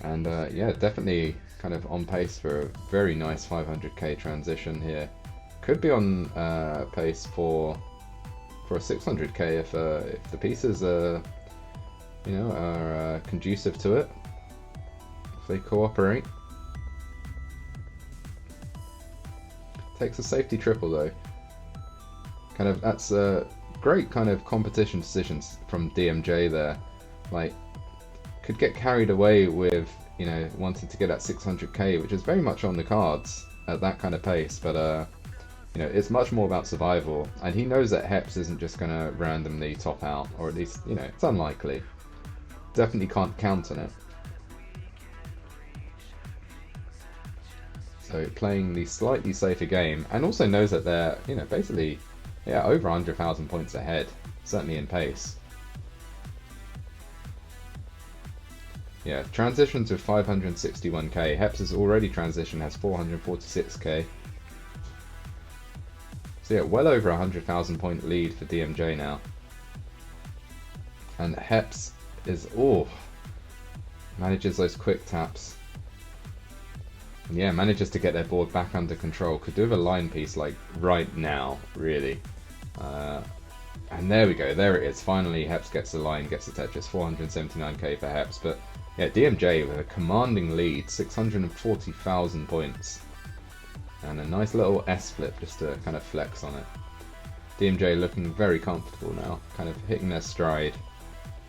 Speaker 1: And yeah, definitely kind of on pace for a very nice 500k transition here. Could be on pace for a 600k if the pieces are, you know, are conducive to it. If they cooperate. Takes a safety triple though. Kind of, that's great kind of competition decisions from DMJ there. Like, could get carried away with, you know, wanting to get at 600k, which is very much on the cards at that kind of pace, but you know, it's much more about survival, and he knows that Hepps isn't just going to randomly top out, or at least, you know, it's unlikely. Definitely can't count on it. So playing the slightly safer game, and also knows that they're, you know, basically, yeah, over 100,000 points ahead, certainly in pace. Yeah, transition to 561k. Heps has already transitioned, has 446k. So yeah, well over 100,000 point lead for DMJ now. And Heps is, manages those quick taps. And yeah, manages to get their board back under control. Could do with a line piece like right now, really. And there we go, there it is. Finally, Heps gets the line, gets the Tetris. 479k for Heps, but yeah, DMJ with a commanding lead, 640,000 points. And a nice little S-flip just to kind of flex on it. DMJ looking very comfortable now, kind of hitting their stride.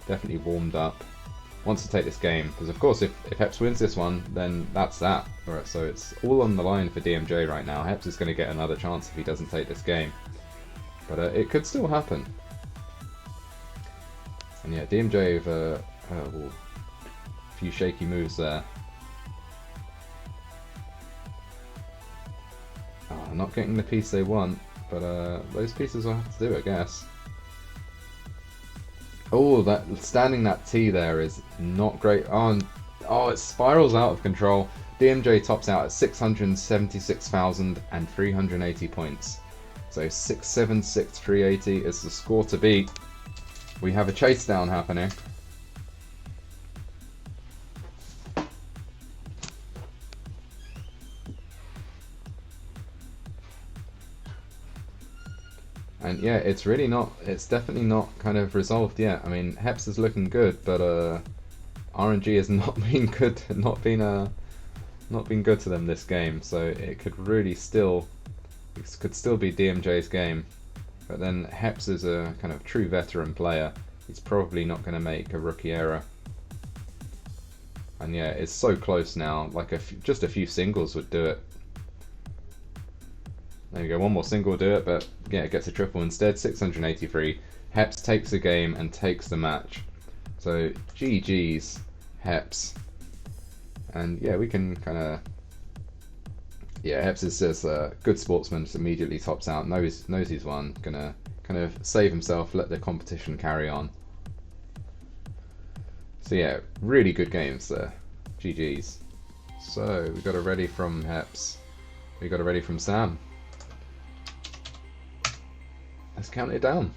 Speaker 1: Definitely warmed up. Wants to take this game, because of course if Heps wins this one, then that's that. Alright, so it's all on the line for DMJ right now. Heps is going to get another chance if he doesn't take this game. But it could still happen. And yeah, DMJ with a few shaky moves there. Not getting the piece they want, but those pieces will have to do, I guess. That standing that T there is not great. It spirals out of control. DMJ tops out at 676,380 points. So 676,380 is the score to beat. We have a Chasedown happening. And yeah, it's definitely not kind of resolved yet. I mean, Heps is looking good, but RNG has not been good, not been good to them this game. So it could still be DMJ's game. But then Heps is a kind of true veteran player. He's probably not going to make a rookie error. And yeah, it's so close now. Like just a few singles would do it. There you go, one more single will do it, but yeah, it gets a triple instead, 683. Heps takes the game and takes the match. So GG's, Heps. And yeah, we can kind of... Yeah, Heps is just a good sportsman, just immediately tops out, knows he's won, gonna kind of save himself, let the competition carry on. So yeah, really good games there. GG's. So, we got a ready from Heps. We got a ready from Sam. Let's count it down.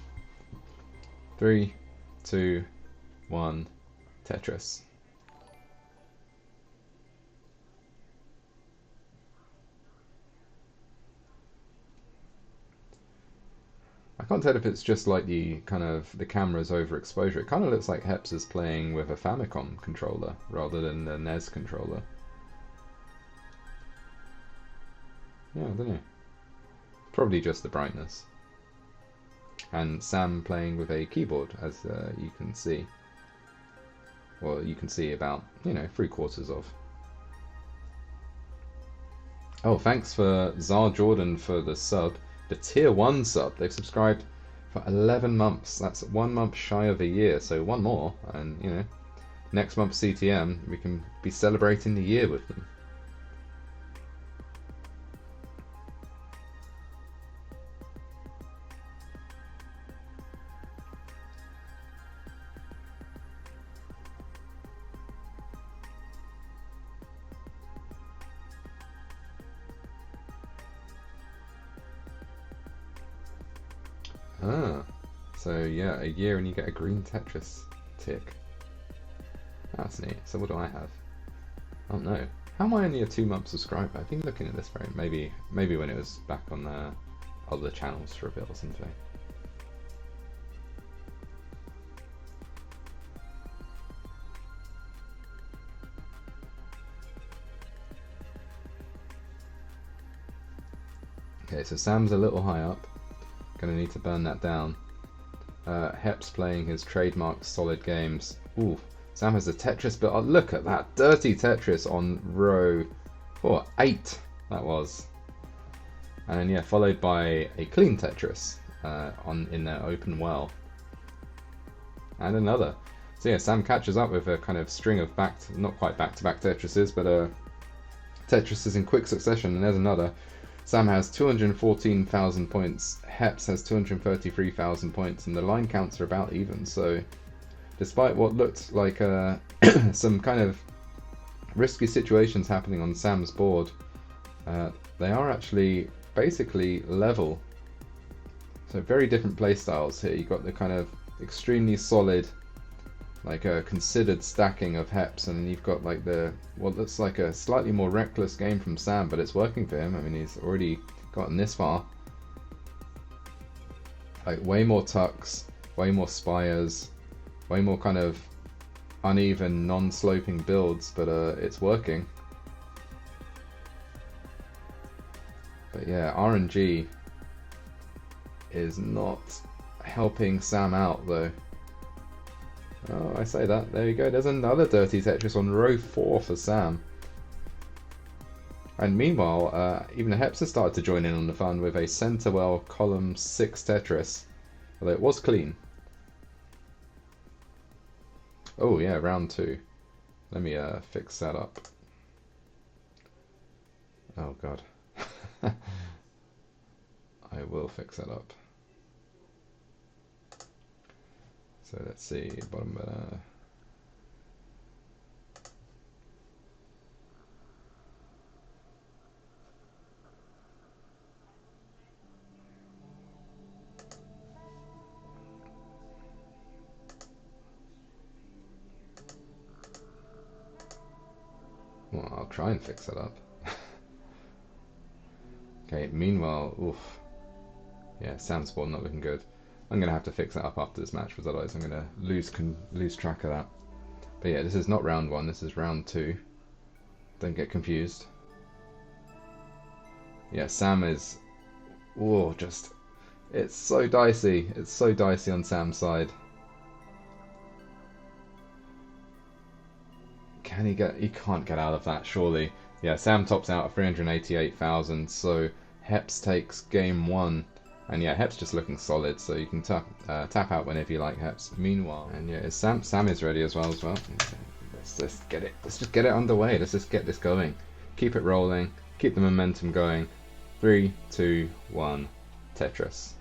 Speaker 1: 3, 2, 1, Tetris. I can't tell if it's just like the camera's overexposure. It kind of looks like Heps is playing with a Famicom controller rather than the NES controller. Yeah, I don't know. Probably just the brightness. And Sam playing with a keyboard, as you can see. Well, you can see about, 3/4 of. Oh, thanks for Zar Jordan for the sub. The tier 1 sub. They've subscribed for 11 months. That's 1 month shy of a year, so one more. And, next month CTM, we can be celebrating the year with them. So yeah, a year and you get a green Tetris tick. That's neat. So what do I have? Oh no. How am I only a 2-month subscriber? I've been looking at this for maybe when it was back on the other channels for a bit or something. Okay, so Sam's a little high up. Gonna need to burn that down. Heps playing his trademark solid games. Ooh, Sam has a Tetris, but look at that dirty Tetris on row 8. That was, and then yeah, followed by a clean Tetris in their open well, and another. So yeah, Sam catches up with a kind of string of not quite back-to-back Tetrises, but Tetris in quick succession, and there's another. Sam has 214,000 points, Heps has 233,000 points, and the line counts are about even. So despite what looked like some kind of risky situations happening on Sam's board, they are actually basically level. So very different play styles here. You've got the kind of extremely solid, like a considered stacking of Heps, and you've got like the what looks like a slightly more reckless game from Sam, but it's working for him. I mean, he's already gotten this far. Like way more tucks, way more spires, way more kind of uneven, non-sloping builds, but it's working. But yeah, RNG is not helping Sam out though. Oh, I say that. There you go. There's another dirty Tetris on row 4 for Sam. And meanwhile, even the Hepps has started to join in on the fun with a Centerwell column 6 Tetris. Although it was clean. Oh yeah, round 2. Let me fix that up. Oh god. I will fix that up. So let's see, bottom well, I'll try and fix that up. Okay, meanwhile, oof. Yeah, Sam's board not looking good. I'm going to have to fix that up after this match, because otherwise I'm going to lose track of that. But yeah, this is not round 1, this is round 2. Don't get confused. Yeah, Sam is... Whoa, just... It's so dicey. It's so dicey on Sam's side. Can he get... He can't get out of that, surely. Yeah, Sam tops out at 388,000, so Heps takes game 1. And yeah, Heps just looking solid, so you can tap out whenever you like, Heps. Meanwhile, and yeah, Sam is ready as well. Let's just get it. Let's just get it underway. Let's just get this going. Keep it rolling. Keep the momentum going. 3, 2, 1, Tetris.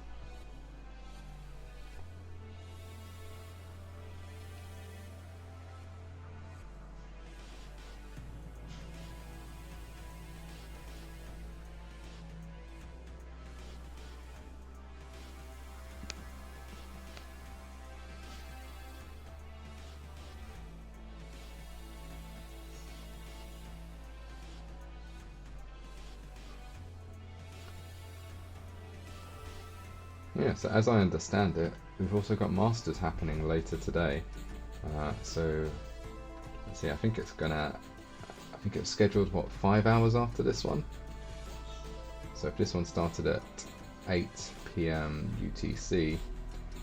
Speaker 1: Yeah, so as I understand it, we've also got Masters happening later today. So let's see. I think it's scheduled what, 5 hours after this one. So if this one started at 8 PM UTC,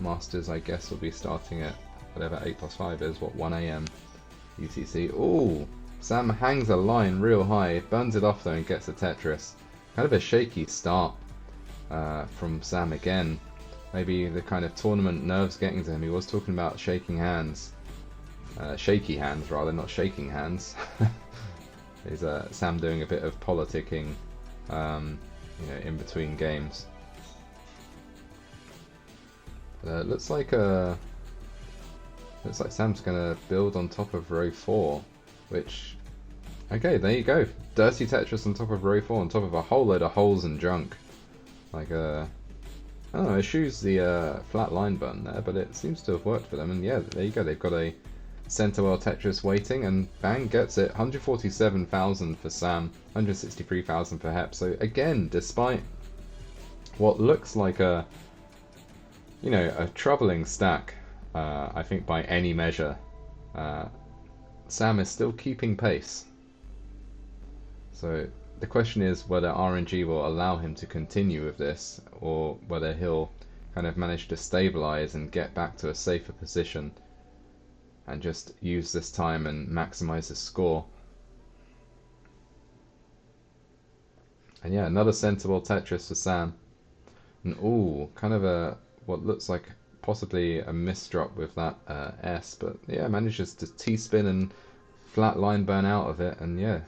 Speaker 1: Masters I guess will be starting at whatever 8 plus 5 is, what, 1 AM UTC. Oh, Sam hangs a line real high, burns it off though and gets a Tetris. Kind of a shaky start from Sam again. Maybe the kind of tournament nerves getting to him. He was talking about shaking hands. Shaky hands rather, not shaking hands. Is Sam doing a bit of politicking in between games. Looks like Sam's gonna build on top of row 4, which, okay, there you go. Dirty Tetris on top of row 4, on top of a whole load of holes and junk. Like I don't know, eschews the flat line button there, but it seems to have worked for them. And yeah, there you go. They've got a Centerwell Tetris waiting, and bang, gets it. 147,000 for Sam, 163,000 for Hep. So again, despite what looks like a troubling stack, I think by any measure, Sam is still keeping pace. So the question is whether RNG will allow him to continue with this, or whether he'll kind of manage to stabilize and get back to a safer position and just use this time and maximize his score. And yeah, another Centerwell Tetris for Sam. And ooh, kind of what looks like possibly a misdrop with that S, but yeah, manages to T-spin and flat line burn out of it, and yeah,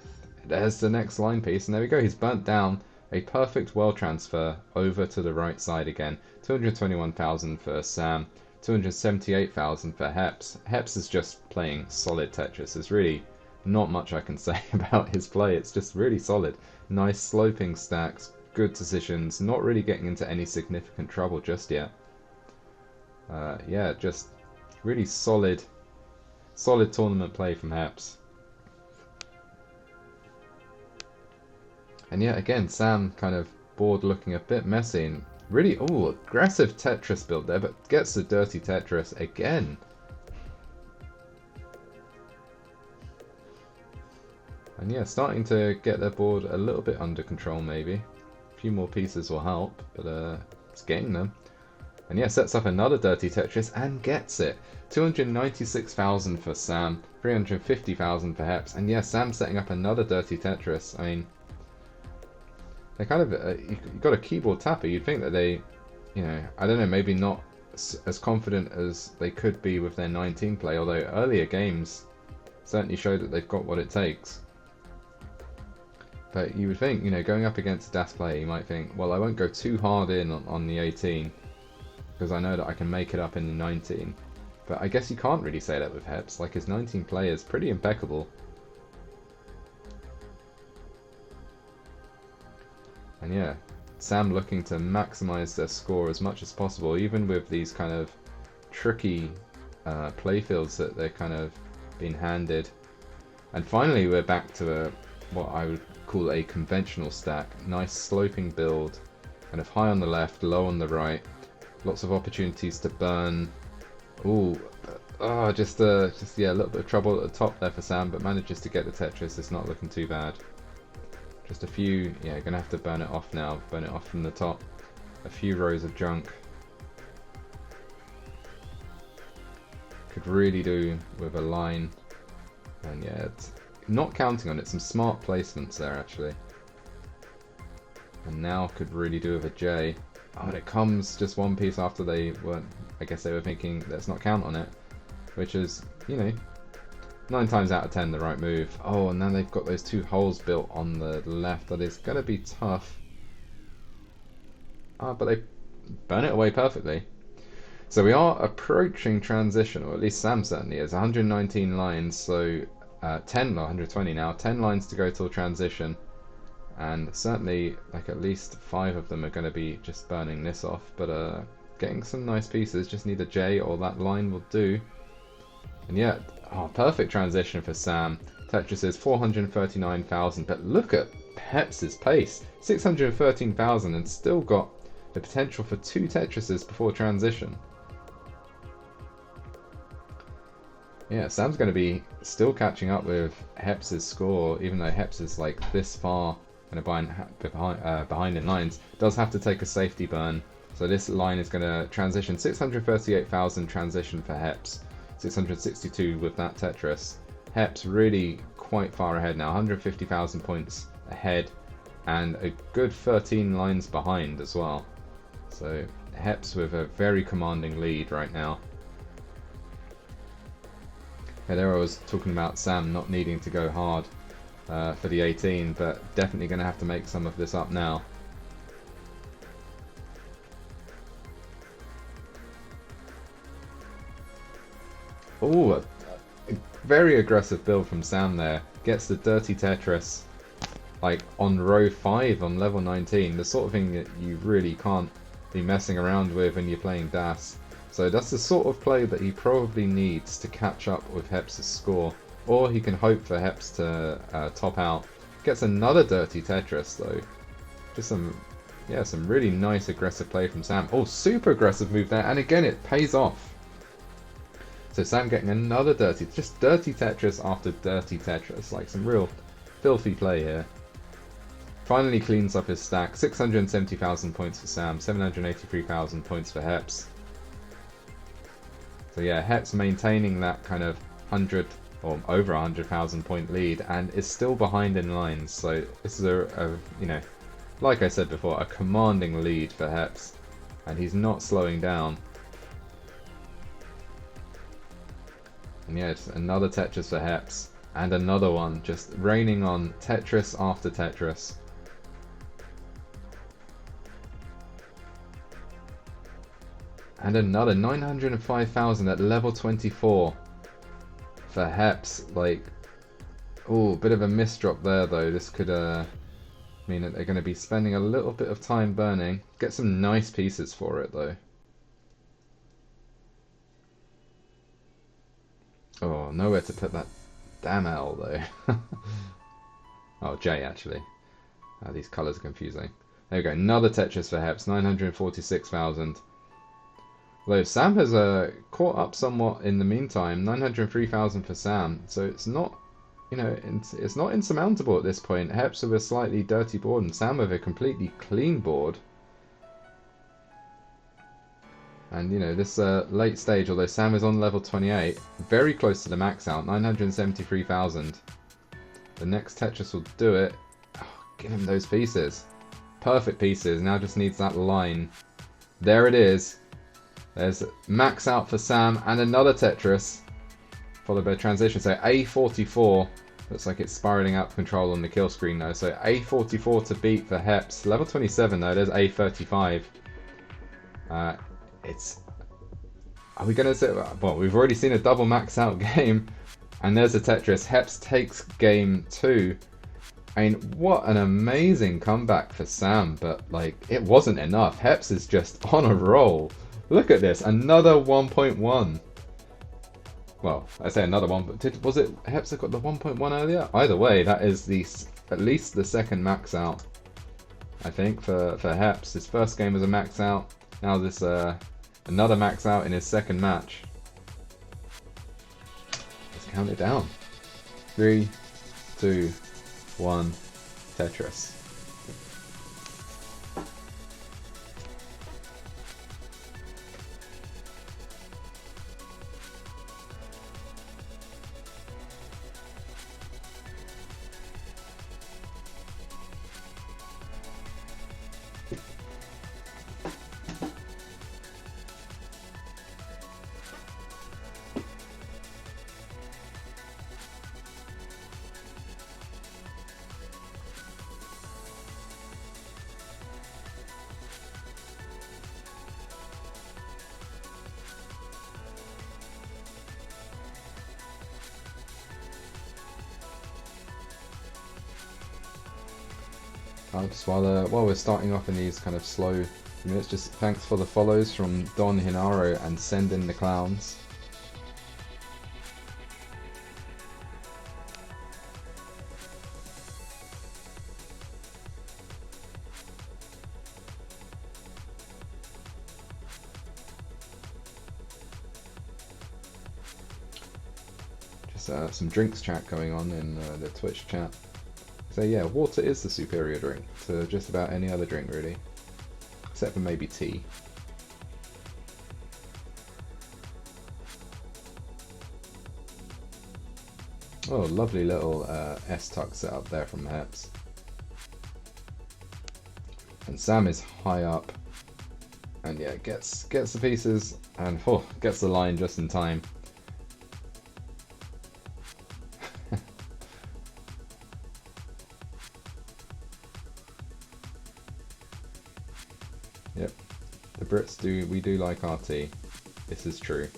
Speaker 1: there's the next line piece, and there we go. He's burnt down a perfect well transfer over to the right side again. 221,000 for Sam, 278,000 for Hepps. Hepps is just playing solid Tetris. There's really not much I can say about his play. It's just really solid. Nice sloping stacks, good decisions, not really getting into any significant trouble just yet. Yeah, just really solid tournament play from Hepps. And yeah, again, Sam kind of board looking a bit messy and really, aggressive Tetris build there, but gets the dirty Tetris again. And yeah, starting to get their board a little bit under control maybe. A few more pieces will help, but it's getting them. And yeah, sets up another dirty Tetris and gets it. 296,000 for Sam, 350,000 for Hepps. And yeah, Sam setting up another dirty Tetris. I mean, they kind of, you've got a keyboard tapper. You'd think that they, I don't know, maybe not as confident as they could be with their 19 play, although earlier games certainly showed that they've got what it takes. But you would think, going up against a DAS player, you might think, well, I won't go too hard in on the 18, because I know that I can make it up in the 19. But I guess you can't really say that with Hepps. Like, his 19 play is pretty impeccable. And yeah, Sam looking to maximize their score as much as possible, even with these kind of tricky playfields that they're kind of being handed. And finally, we're back to what I would call a conventional stack. Nice sloping build, kind of high on the left, low on the right. Lots of opportunities to burn. Just yeah, a little bit of trouble at the top there for Sam, but manages to get the Tetris. It's not looking too bad. Just a few, yeah, gonna have to burn it off now. Burn it off from the top. A few rows of junk. Could really do with a line. And yeah, it's not counting on it. Some smart placements there actually. And now could really do with a J. Oh, and it comes just one piece after they weren't. I guess they were thinking, let's not count on it, which is, 9 times out of 10 the right move. Oh, and now they've got those 2 holes built on the left. That is going to be tough. But they burn it away perfectly. So we are approaching transition, or at least Sam certainly is. 119 lines, so 120 now. 10 lines to go till transition. And certainly, like, at least 5 of them are going to be just burning this off. But getting some nice pieces. Just need a J or that line will do. And yeah, perfect transition for Sam. Tetris is 439,000, but look at Hepps' pace. 613,000 and still got the potential for 2 Tetrises before transition. Yeah, Sam's going to be still catching up with Hepps' score, even though Hepps is like this far kind of behind in lines. Does have to take a safety burn. So this line is going to transition. 638,000 transition for Hepps. 662 with that Tetris. Hepps really quite far ahead now, 150,000 points ahead and a good 13 lines behind as well. So Hepps with a very commanding lead right now. Yeah, there I was talking about Sam not needing to go hard for the 18, but definitely going to have to make some of this up now. Oh, a very aggressive build from Sam there. Gets the dirty Tetris, like on row 5 on level 19. The sort of thing that you really can't be messing around with when you're playing DAS. So that's the sort of play that he probably needs to catch up with Hepps' score. Or he can hope for Hepps to top out. Gets another dirty Tetris though. Just some really nice aggressive play from Sam. Oh, super aggressive move there, and again it pays off. So Sam getting another dirty Tetris after dirty Tetris. Like some real filthy play here. Finally cleans up his stack. 670,000 points for Sam, 783,000 points for Hepps. So yeah, Hepps maintaining that kind of 100 or over 100,000 point lead and is still behind in lines. So this is a like I said before, a commanding lead for Hepps, and he's not slowing down. And yeah, it's another Tetris for Hepps. And another one, just raining on Tetris after Tetris. And another 905,000 at level 24 for Hepps. Like, oh, bit of a misdrop there though. This could mean that they're going to be spending a little bit of time burning. Get some nice pieces for it though. Oh, nowhere to put that damn L though. Oh, J actually. These colours are confusing. There we go, another Tetris for Hepps, 946,000. Though Sam has caught up somewhat in the meantime, 903,000 for Sam. So it's not, you know, it's not insurmountable at this point. Hepps with a slightly dirty board and Sam with a completely clean board. And, you know, this late stage, although Sam is on level 28, very close to the max out, 973,000. The next Tetris will do it. Oh, give him those pieces. Perfect pieces. Now just needs that line. There it is. There's max out for Sam and another Tetris. Followed by a transition. So A44. Looks like it's spiraling out of control on the kill screen though. So A44 to beat for Hepps. Level 27 though. There's A35. Are we going to say... Well, we've already seen a double max out game. And there's a Tetris. Hepps takes game 2. I mean, what an amazing comeback for Sam. But, like, it wasn't enough. Hepps is just on a roll. Look at this. Another 1.1. Well, I say another one, but was it Hepps that got the 1.1 earlier? Either way, that is at least the second max out, I think, for Hepps. His first game was a max out. Now this another max out in his second match. Let's count it down. 3, 2, 1, Tetris. Just while we're starting off in these kind of slow minutes, just thanks for the follows from Don Hinaro and Send in the Clowns. Just some drinks chat going on in the Twitch chat. So yeah, water is the superior drink to just about any other drink really, except for maybe tea. Oh, lovely little S-tuck set up there from Hepps. And Sam is high up, and yeah, gets the pieces and gets the line just in time. Yep, the Brits we do like our tea. This is true.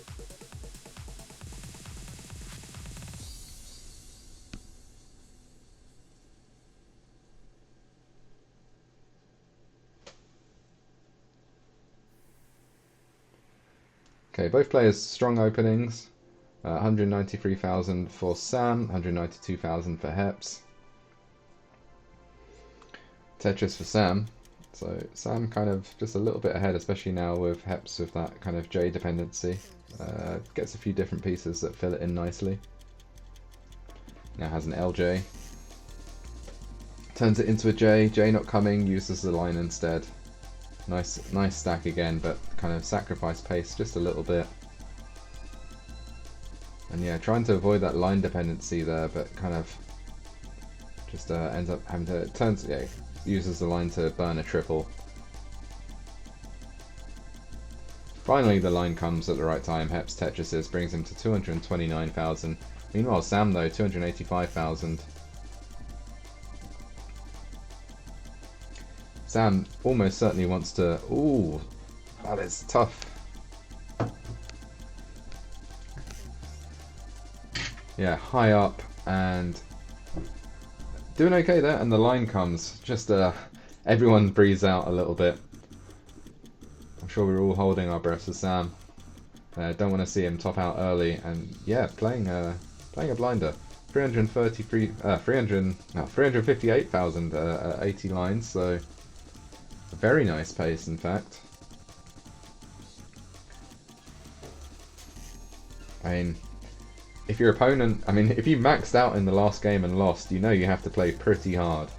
Speaker 1: Okay, both players strong openings. 193,000 for Sam, 192,000 for Hepps. Tetris for Sam. So Sam kind of just a little bit ahead, especially now with Hepps with that kind of J dependency. Gets a few different pieces that fill it in nicely. Now has an LJ. Turns it into a J. J not coming, uses the line instead. Nice stack again, but kind of sacrifice pace just a little bit. And yeah, trying to avoid that line dependency there, but kind of just ends up having to uses the line to burn a triple. Finally, the line comes at the right time. Hepps Tetrises brings him to 229,000. Meanwhile, Sam though, 285,000. Sam almost certainly wants to. Ooh, that is tough. Yeah, high up and doing okay there, and the line comes. Just everyone breathes out a little bit. I'm sure we're all holding our breaths for Sam. Don't want to see him top out early, and yeah, playing a blinder. 358,000 80 lines, so a very nice pace, in fact. I mean, if your opponent, if you maxed out in the last game and lost, you know you have to play pretty hard.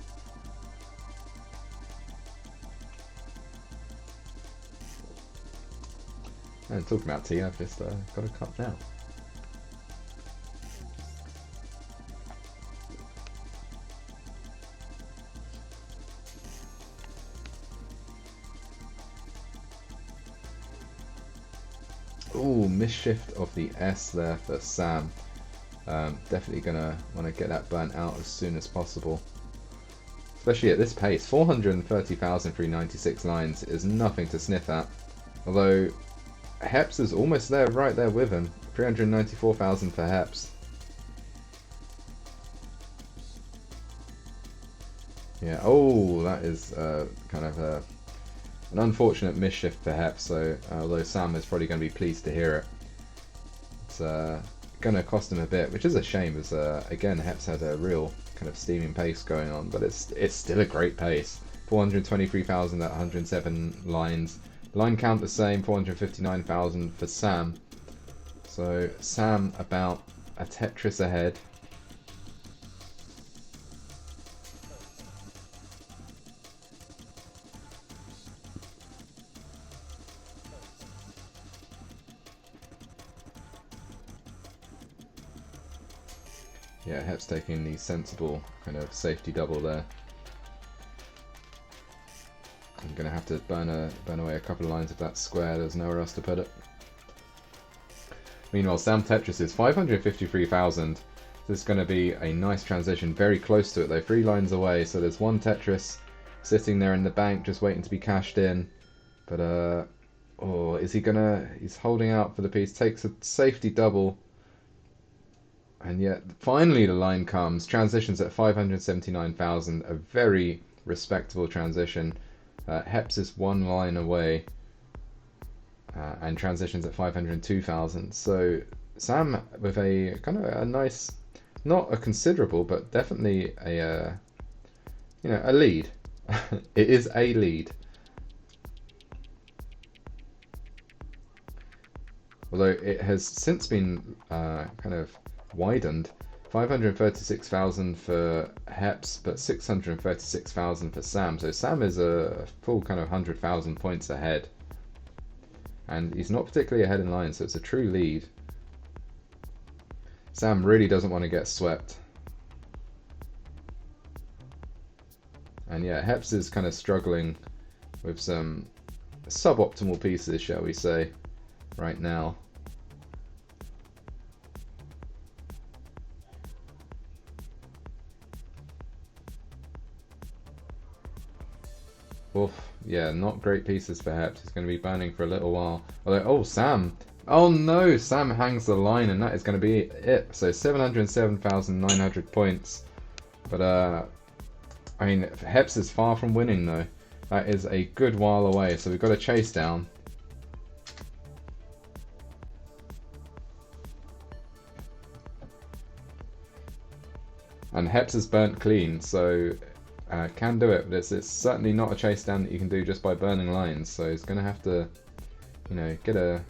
Speaker 1: And talking about tea, I've just got a cup now. Ooh, misshift of the S there for Sam. Definitely gonna want to get that burnt out as soon as possible. Especially at this pace. 430,000 for 96 lines is nothing to sniff at. Although Heps is almost there, right there with him. 394,000 for Heps. Yeah, oh, that is kind of an unfortunate misshift for Heps, so although Sam is probably going to be pleased to hear it. It's going to cost him a bit, which is a shame, as again, Heps had a real kind of steaming pace going on, but it's still a great pace. 423,000 at 107 lines. Line count the same, 459,000 for Sam. So Sam about a Tetris ahead. Yeah, Heps taking the sensible kind of safety double there. I'm going to have to burn away a couple of lines of that square, there's nowhere else to put it. Meanwhile, Sam Tetris is 553,000. This is going to be a nice transition, very close to it though, 3 lines away, so there's one Tetris sitting there in the bank just waiting to be cashed in. But, oh, is he he's holding out for the piece, takes a safety double. And yet, finally the line comes, transitions at 579,000, a very respectable transition. Heps is 1 line away, and transitions at 502,000. So Sam with a kind of a nice, not a considerable, but definitely a a lead. It is a lead. Although it has since been kind of widened. 536,000 for Heps, but 636,000 for Sam. So Sam is a full kind of 100,000 points ahead. And he's not particularly ahead in line, so it's a true lead. Sam really doesn't want to get swept. And yeah, Heps is kind of struggling with some suboptimal pieces, shall we say, right now. Oof, yeah, not great pieces for Heps. He's going to be burning for a little while. Although, oh, Sam. Oh no, Sam hangs the line and that is going to be it. So 707,900 points. But, I mean, Heps is far from winning though. That is a good while away. So we've got a Chasedown. And Heps is burnt clean, so can do it, but it's certainly not a Chasedown that you can do just by burning lines. So he's going to have to, get a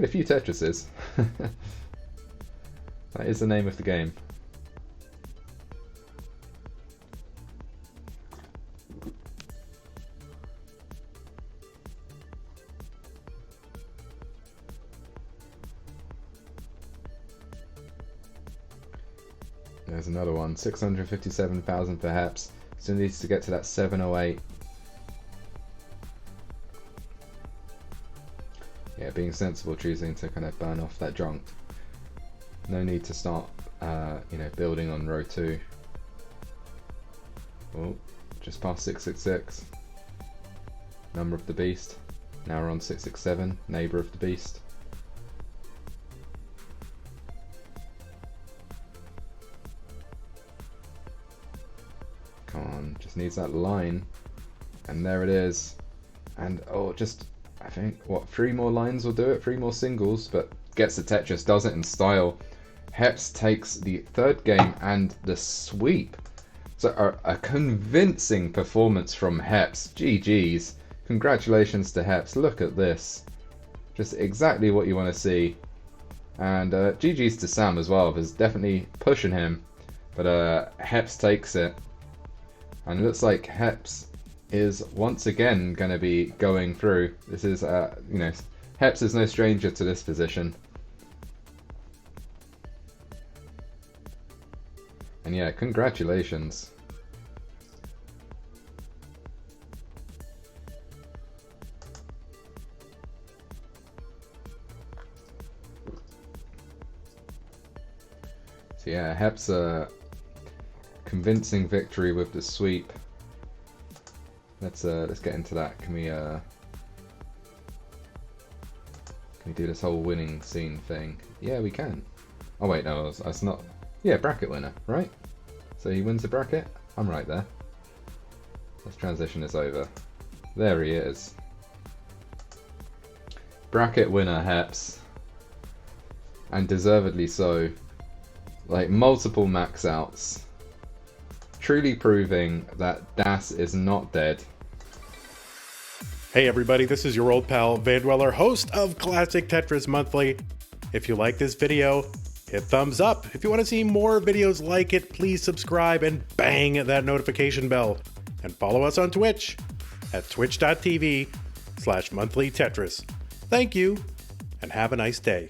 Speaker 1: few Tetrises. That is the name of the game. There's another one, 657,000 for Heps. Still needs to get to that 708. Yeah, being sensible, choosing to kind of burn off that junk. No need to start, building on row 2. Oh, just past 666. Number of the beast. Now we're on 667. Neighbor of the beast. Come on, just needs that line. And there it is. And I think, 3 more lines will do it? 3 more singles, but gets the Tetris, does it in style. Heps takes the 3rd game and the sweep. So a convincing performance from Heps. GG's. Congratulations to Heps. Look at this. Just exactly what you want to see. And GG's to Sam as well, because definitely pushing him. But Heps takes it. And it looks like Heps is once again going to be going through. This is, Heps is no stranger to this position. And yeah, congratulations. So yeah, Heps convincing victory with the sweep. Let's get into that. Can we do this whole winning scene thing? Yeah, we can. Oh wait, no, that's not. Yeah, bracket winner, right? So he wins the bracket. I'm right there. This transition is over. There he is. Bracket winner Heps, and deservedly so. Like multiple max outs. Truly proving that Das is not dead.
Speaker 2: Hey everybody, this is your old pal Vandweller, host of Classic Tetris Monthly. If you like this video, hit thumbs up. If you want to see more videos like it, please subscribe and bang that notification bell. And follow us on Twitch at twitch.tv/monthlytetris. Thank you, and have a nice day.